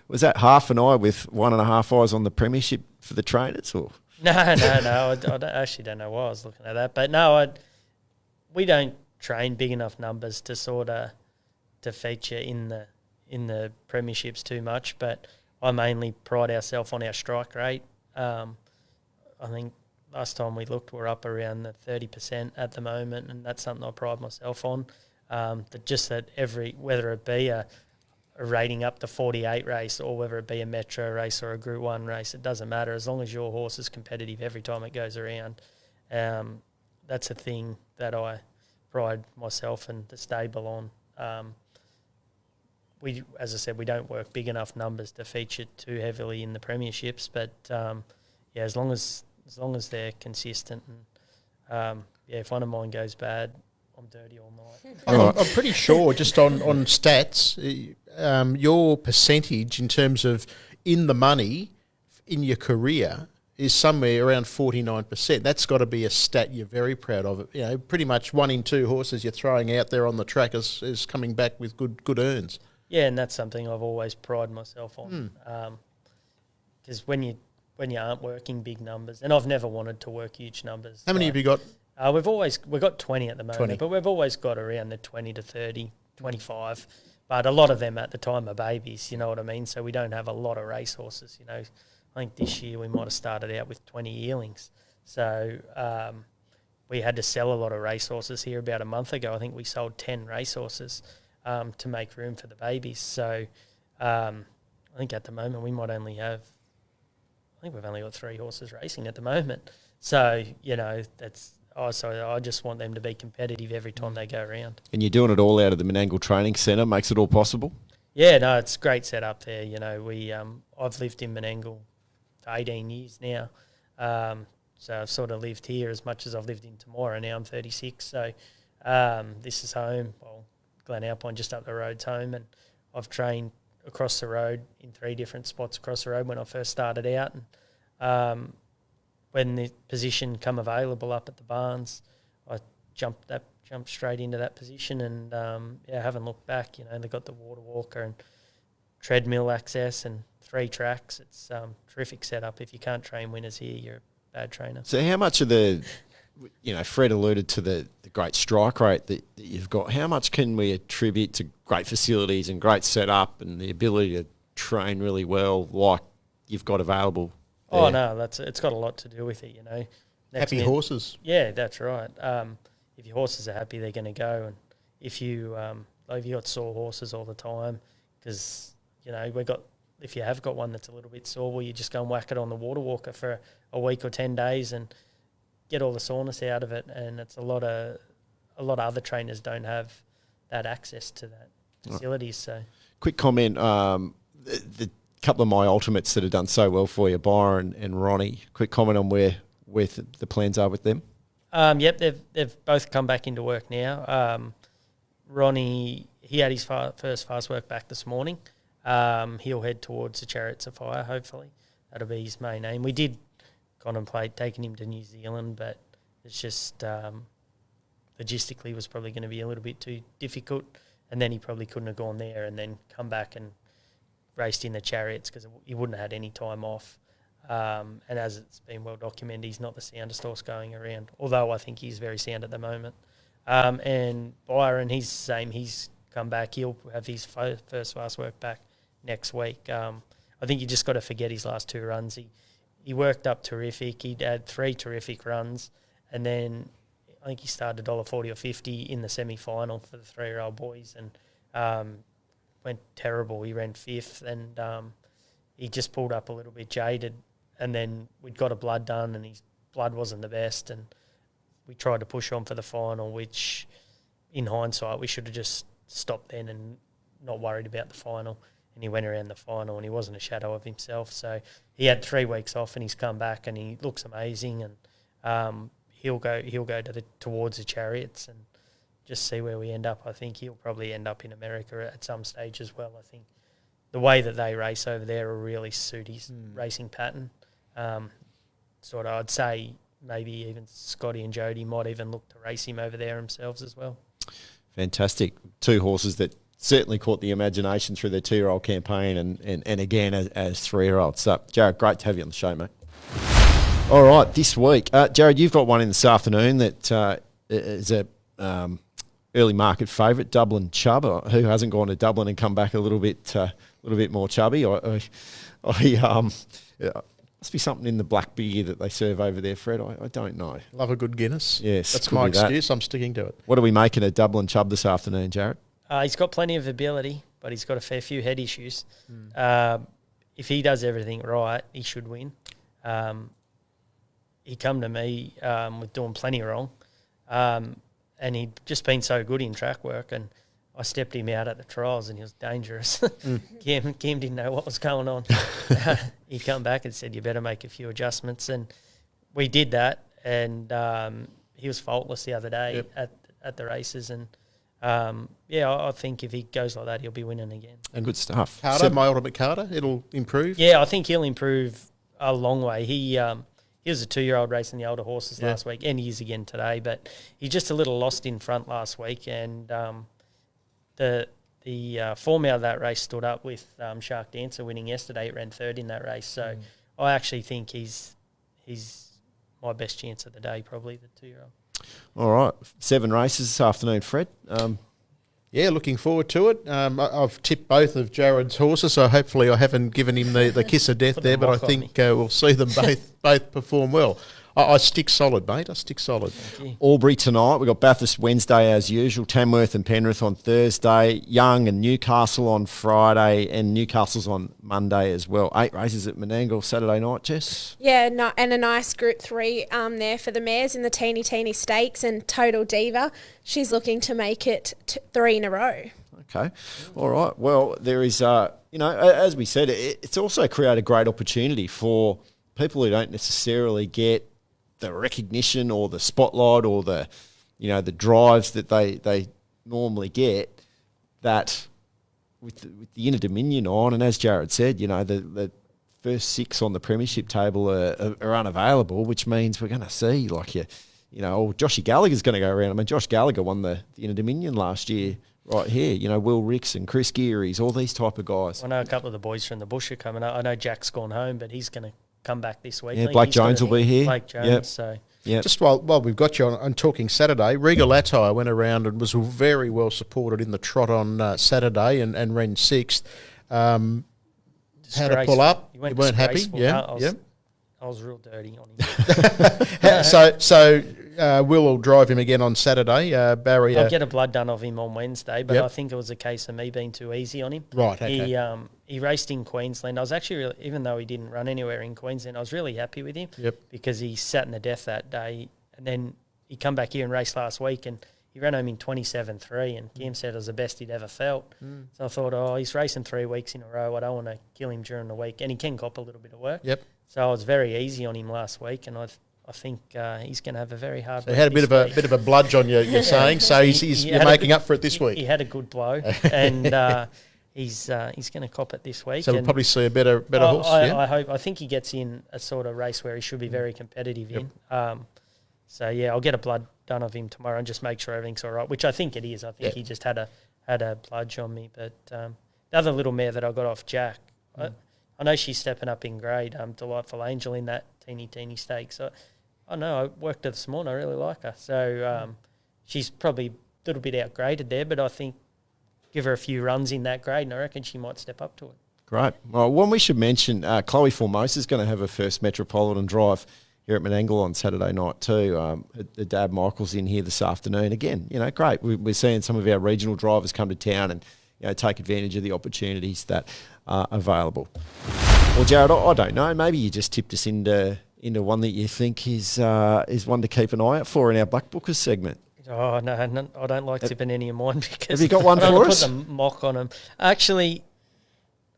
Was that half an eye with 1.5 eyes on the premiership for the trainers? Or No. I actually don't know why I was looking at that. But no, we don't train big enough numbers to sort of to feature in the premierships too much. But I mainly pride ourselves on our strike rate. I think last time we looked, we're up around the 30% at the moment, and that's something I pride myself on. Whether it be a rating up to 48 race or whether it be a metro race or a Group 1 race, it doesn't matter. As long as your horse is competitive every time it goes around, that's a thing that I pride myself and the stable on. As I said, we don't work big enough numbers to feature too heavily in the premierships, but as long as they're consistent and if one of mine goes bad, I'm dirty all night. I'm pretty sure, just on stats, your percentage in terms of in the money in your career is somewhere around 49%. That's got to be a stat you're very proud of. You know, pretty much 1 in 2 horses you're throwing out there on the track is coming back with good earns. Yeah, and that's something I've always prided myself on. Because when you aren't working big numbers, and I've never wanted to work huge numbers. How many have you got? We've got 20 at the moment, 20. but we've always got around the 20 to 30, 25. But a lot of them at the time are babies, you know what I mean? So we don't have a lot of race horses, you know. I think this year we might have started out with 20 yearlings. So we had to sell a lot of race horses here about a month ago. I think we sold 10 race horses to make room for the babies. So I think at the moment we might only have, I think we've only got 3 horses racing at the moment. So, you know, so I just want them to be competitive every time they go around. And you're doing it all out of the Menangle Training Centre, makes it all possible? Yeah, no, it's a great setup there. You know, I've lived in Menangle for 18 years now. So I've sort of lived here as much as I've lived in Temora. Now I'm 36. So This is home. Well, Glen Alpine just up the road's home, and I've trained across the road in 3 different spots across the road when I first started out. And when the position come available up at the Barns, I jumped straight into that position, and I haven't looked back. You know, they've got the water walker and treadmill access and 3 tracks. It's terrific setup. If you can't train winners here, you're a bad trainer. So how much of the, Fred alluded to the great strike rate that you've got. How much can we attribute to great facilities and great setup and the ability to train really well like you've got available there? Oh, no, it's got a lot to do with it, you know. Happy horses. Yeah, that's right. If your horses are happy, they're going to go. And if you got sore horses all the time, because, if you have got one that's a little bit sore, well, you just go and whack it on the water walker for a week or 10 days and get all the soreness out of it. And it's a lot of other trainers don't have that access to that facilities. So, quick comment, the couple of my ultimates that have done so well for you, Byron and Ronnie, quick comment on where the plans are with them. Yep, they've both come back into work now. Ronnie, he had his first fast work back this morning. He'll head towards the Chariots of Fire, hopefully. That'll be his main aim. We did contemplate taking him to New Zealand, but it's just logistically was probably going to be a little bit too difficult, and then he probably couldn't have gone there and then come back and raced in the Chariots because he wouldn't have had any time off. And as it's been well documented, he's not the soundest horse going around, although I think he's very sound at the moment. And Byron, he's the same. He's come back. He'll have his first fast work back next week. I think you just got to forget his last 2 runs. He worked up terrific. He'd had 3 terrific runs, and then I think he started $1.40 or $50 in the semi-final for the 3-year-old boys, and went terrible. He ran 5th, and he just pulled up a little bit jaded. And then we'd got a blood done, and his blood wasn't the best, and we tried to push on for the final, which in hindsight we should have just stopped then and not worried about the final. And he went around the final, and he wasn't a shadow of himself. So he had 3 weeks off, and he's come back, and he looks amazing. And he'll go towards the Chariots and just see where we end up. I think he'll probably end up in America at some stage as well. I think the way that they race over there will really suit his racing pattern. I'd say maybe even Scotty and Jody might even look to race him over there themselves as well. Fantastic. 2 horses that certainly caught the imagination through their 2-year-old campaign and again as 3-year-olds. So, Jarrod, great to have you on the show, mate. All right, this week, Jarrod, you've got one in this afternoon that is a early market favourite, Dublin Chubb. Who hasn't gone to Dublin and come back a little bit more chubby? Must be something in the black beer that they serve over there, Fred. I don't know. Love a good Guinness. Yes, that's my excuse. I'm sticking to it. What are we making of Dublin Chubb this afternoon, Jarrod? He's got plenty of ability, but he's got a fair few head issues. If he does everything right, he should win. He come to me with doing plenty wrong, and he'd just been so good in track work, and I stepped him out at the trials, and he was dangerous. Kim didn't know what was going on. He come back and said, "You better make a few adjustments," and we did that. And he was faultless the other day at the races, and I think if he goes like that, he'll be winning again. And good stuff. Carter, my ultimate Carter, it'll improve. Yeah, I think he'll improve a long way. He was a 2-year-old racing the older horses last week, and he is again today. But he's just a little lost in front last week, and the form out of that race stood up with Shark Dancer winning yesterday. It ran 3rd in that race. So I actually think he's my best chance of the day, probably the 2-year-old. All right, 7 races this afternoon, Fred. Looking forward to it. I've tipped both of Jarrod's horses, so hopefully I haven't given him the kiss of death there, but I think we'll see them both perform well. I stick solid, mate. I stick solid. Albury tonight. We've got Bathurst Wednesday as usual. Tamworth and Penrith on Thursday. Young and Newcastle on Friday. And Newcastle's on Monday as well. 8 races at Menangle Saturday night, Jess? Yeah, and a nice Group 3 there for the mares in the teeny Stakes. And Total Diva, she's looking to make it 3 in a row. Okay. All right. Well, there is, as we said, it's also created a great opportunity for people who don't necessarily get the recognition or the spotlight or the the drives that they normally get, that with the Inter-Dominion on, and as Jarrod said, the first 6 on the premiership table are unavailable, which means we're going to see Joshy Gallagher's going to go around. I mean, Josh Gallagher won the Inter-Dominion last year right here. Will Ricks and Chris Geary's, all these type of guys. I know a couple of the boys from the bush are coming up. I know Jack's gone home, but he's going to come back this week. Yeah, Blake Jones will be here. Blake Jones, so... Yep. Just while we've got you on talking Saturday, Regal Attire went around and was very well supported in the trot on Saturday and ran 6th. How to pull up? You weren't happy? Yeah. I was real dirty on him. So we'll drive him again on Saturday. Barry, I'll get a blood done of him on Wednesday, but I think it was a case of me being too easy on him. Right, okay. He raced in Queensland. I was actually, even though he didn't run anywhere in Queensland, I was really happy with him because he sat in the death that day. And then he come back here and raced last week and he ran home in 27.3 and Kim said it was the best he'd ever felt. So I thought, he's racing 3 weeks in a row. I don't want to kill him during the week. And he can cop a little bit of work. Yep. So I was very easy on him last week and I think he's going to have a very hard week. He had a bit of a bludge on you, you're saying, so you're making up for it this week. He had a good blow and... He's going to cop it this week. So we'll probably see a better horse. I think he gets in a sort of race where he should be very competitive in. I'll get a blood done of him tomorrow and just make sure everything's all right, which I think it is. I think he just had a bludge on me. But the other little mare that I got off Jack, I know she's stepping up in grade. Delightful Angel in that teeny stake. So I know I worked her this morning. I really like her. So she's probably a little bit outgraded there, but I think give her a few runs in that grade, and I reckon she might step up to it. Great. Well, one we should mention, Chloe Formosa is going to have her first Metropolitan drive here at Menangle on Saturday night too. The Dad Michael's in here this afternoon. Again, great. We're seeing some of our regional drivers come to town and take advantage of the opportunities that are available. Well, Jarrod, I don't know. Maybe you just tipped us into one that you think is one to keep an eye out for in our Black Bookers segment. Oh, no, I don't like tipping any of mine because have you got one for us? I put the mock on them. Actually,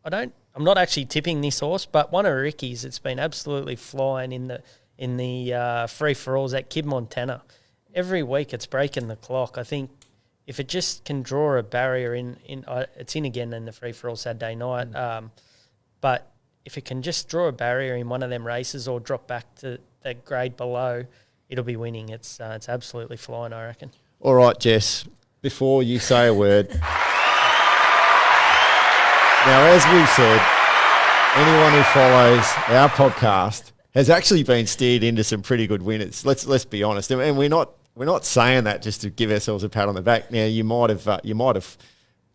I'm not actually tipping this horse, but one of Ricky's, it's been absolutely flying in the free-for-alls at Kid Montana. Every week it's breaking the clock. I think if it just can draw a barrier it's in again in the free-for-all Saturday night, but if it can just draw a barrier in one of them races or drop back to that grade below, it'll be winning. It's absolutely flying, I reckon. All right, Jess, before you say a word. Now, as we've said, anyone who follows our podcast has actually been steered into some pretty good winners. Let's be honest. And we're not saying that just to give ourselves a pat on the back. Now, you might have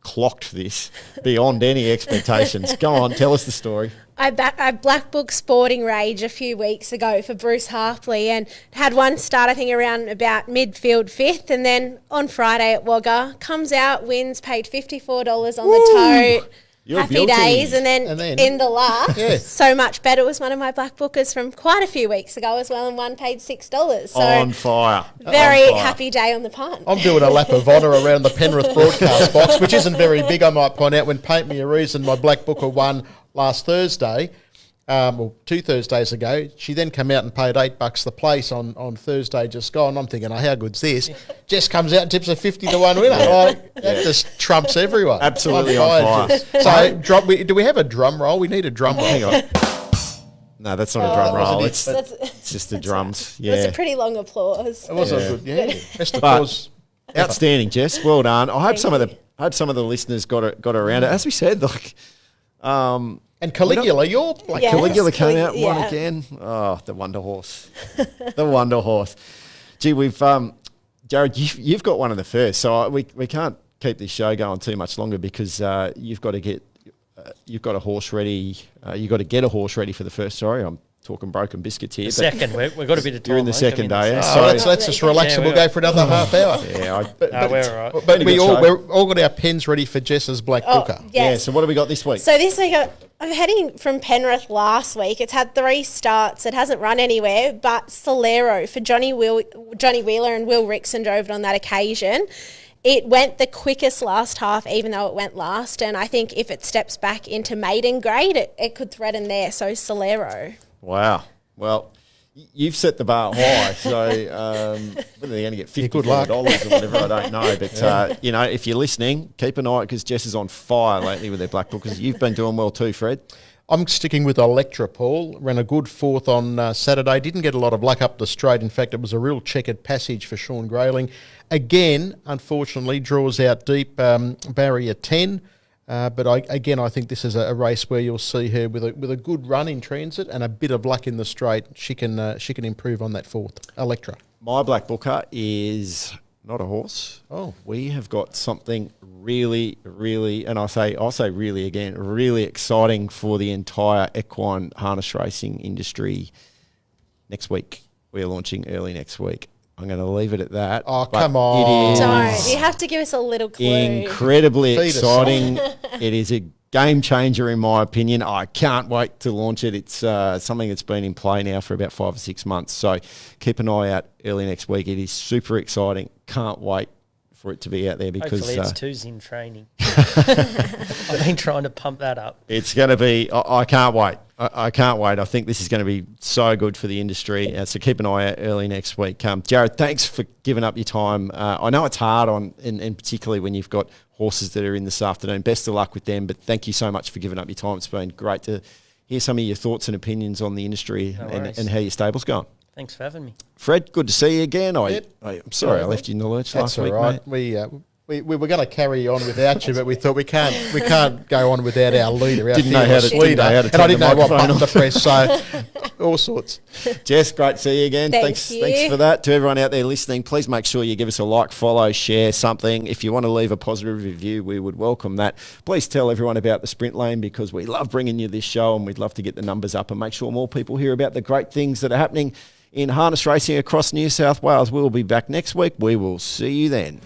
clocked this beyond any expectations. Go on, tell us the story. I black booked Sporting Rage a few weeks ago for Bruce Harpley and had one start, I think, around about midfield 5th, and then on Friday at Wagga, comes out, wins, paid $54 on the tote. You're Happy guilty. days, and then in the last, So Much Better was one of my black bookers from quite a few weeks ago as well, and one paid $6. So on fire. Very happy day on the punt. I'm doing a lap of honour around the Penrith broadcast box, which isn't very big, I might point out, when Paint Me a Reason, my black booker, won last Thursday. 2 Thursdays ago. She then came out and paid $8 the place on Thursday just gone. I'm thinking, how good's this? Jess comes out and tips a 50-1 winner. That just trumps everyone. Absolutely on fire. So, do we have a drum roll? We need a drum roll. Hang on. No, that's not a drum roll. It's just the drums. It was a pretty long applause. It was a good, best applause. Outstanding, Jess. Well done. I hope some of the listeners got around it. As we said, and Caligula, Caligula came out one again. Oh, the Wonder Horse. The Wonder Horse. Gee, we've Jarrod, you've got one of the first, so we can't keep this show going too much longer because you've got a horse ready. You've got to get a horse ready for the first. Sorry, I'm talking broken biscuits here. Second, we've got a bit of time. You're in the second day. So let's just relax and we'll go for another half hour. Yeah, but we're all right. But we're all got our pens ready for Jess's Black Booker. Yes. Yeah, so what have we got this week? So this week, I'm heading from Penrith last week. It's had 3 starts. It hasn't run anywhere, but Solero for Johnny Wheeler and Will Rickson drove it on that occasion. It went the quickest last half, even though it went last, and I think if it steps back into maiden grade, it could threaten there. So Solero. Wow. Well, You've set the bar high, so whether they're going to get good luck. $54 or whatever, I don't know. But, you know, if you're listening, keep an eye because Jess is on fire lately with their black bookers. You've been doing well too, Fred. I'm sticking with Electra, Paul. Ran a good fourth on Saturday. Didn't get a lot of luck up the straight. In fact, it was a real checkered passage for Sean Grayling. Again, unfortunately, draws out deep, barrier 10. But I think this is a race where you'll see her with a good run in transit and a bit of luck in the straight. She can improve on that fourth. Electra. My black booker is not a horse. Oh, we have got something really, really, and I'll say really again, really exciting for the entire equine harness racing industry next week. We're launching early next week. I'm going to leave it at that. Oh, come on. It is Don't. You have to give us a little clue. incredibly Feed us. exciting. It is a game changer in my opinion. I can't wait to launch it. It's something that's been in play now for about 5 or 6 months. So keep an eye out early next week. It is super exciting. Can't wait for it to be out there because hopefully it's twos in training. I've been trying to pump that up. It's going to be. I can't wait. I can't wait. I think this is going to be so good for the industry. So keep an eye out early next week. Jarrod, thanks for giving up your time. I know it's hard and particularly when you've got horses that are in this afternoon. Best of luck with them. But thank you so much for giving up your time. It's been great to hear some of your thoughts and opinions on the industry and how your stable's going. Thanks for having me. Fred, good to see you again. Yep. I'm sorry I left you in the lurch That's last all week, right. mate. We were going to carry on without you, but we thought we can't go on without our leader, our Didn't know how fearless to leader. turn And I didn't the know what microphone button to press, so all sorts. Jess, great to see you again. Thank Thanks you. for that. To everyone out there listening, please make sure you give us a like, follow, share something. If you want to leave a positive review, we would welcome that. Please tell everyone about the Sprint Lane because we love bringing you this show and we'd love to get the numbers up and make sure more people hear about the great things that are happening in harness racing across New South Wales. We'll be back next week. We will see you then.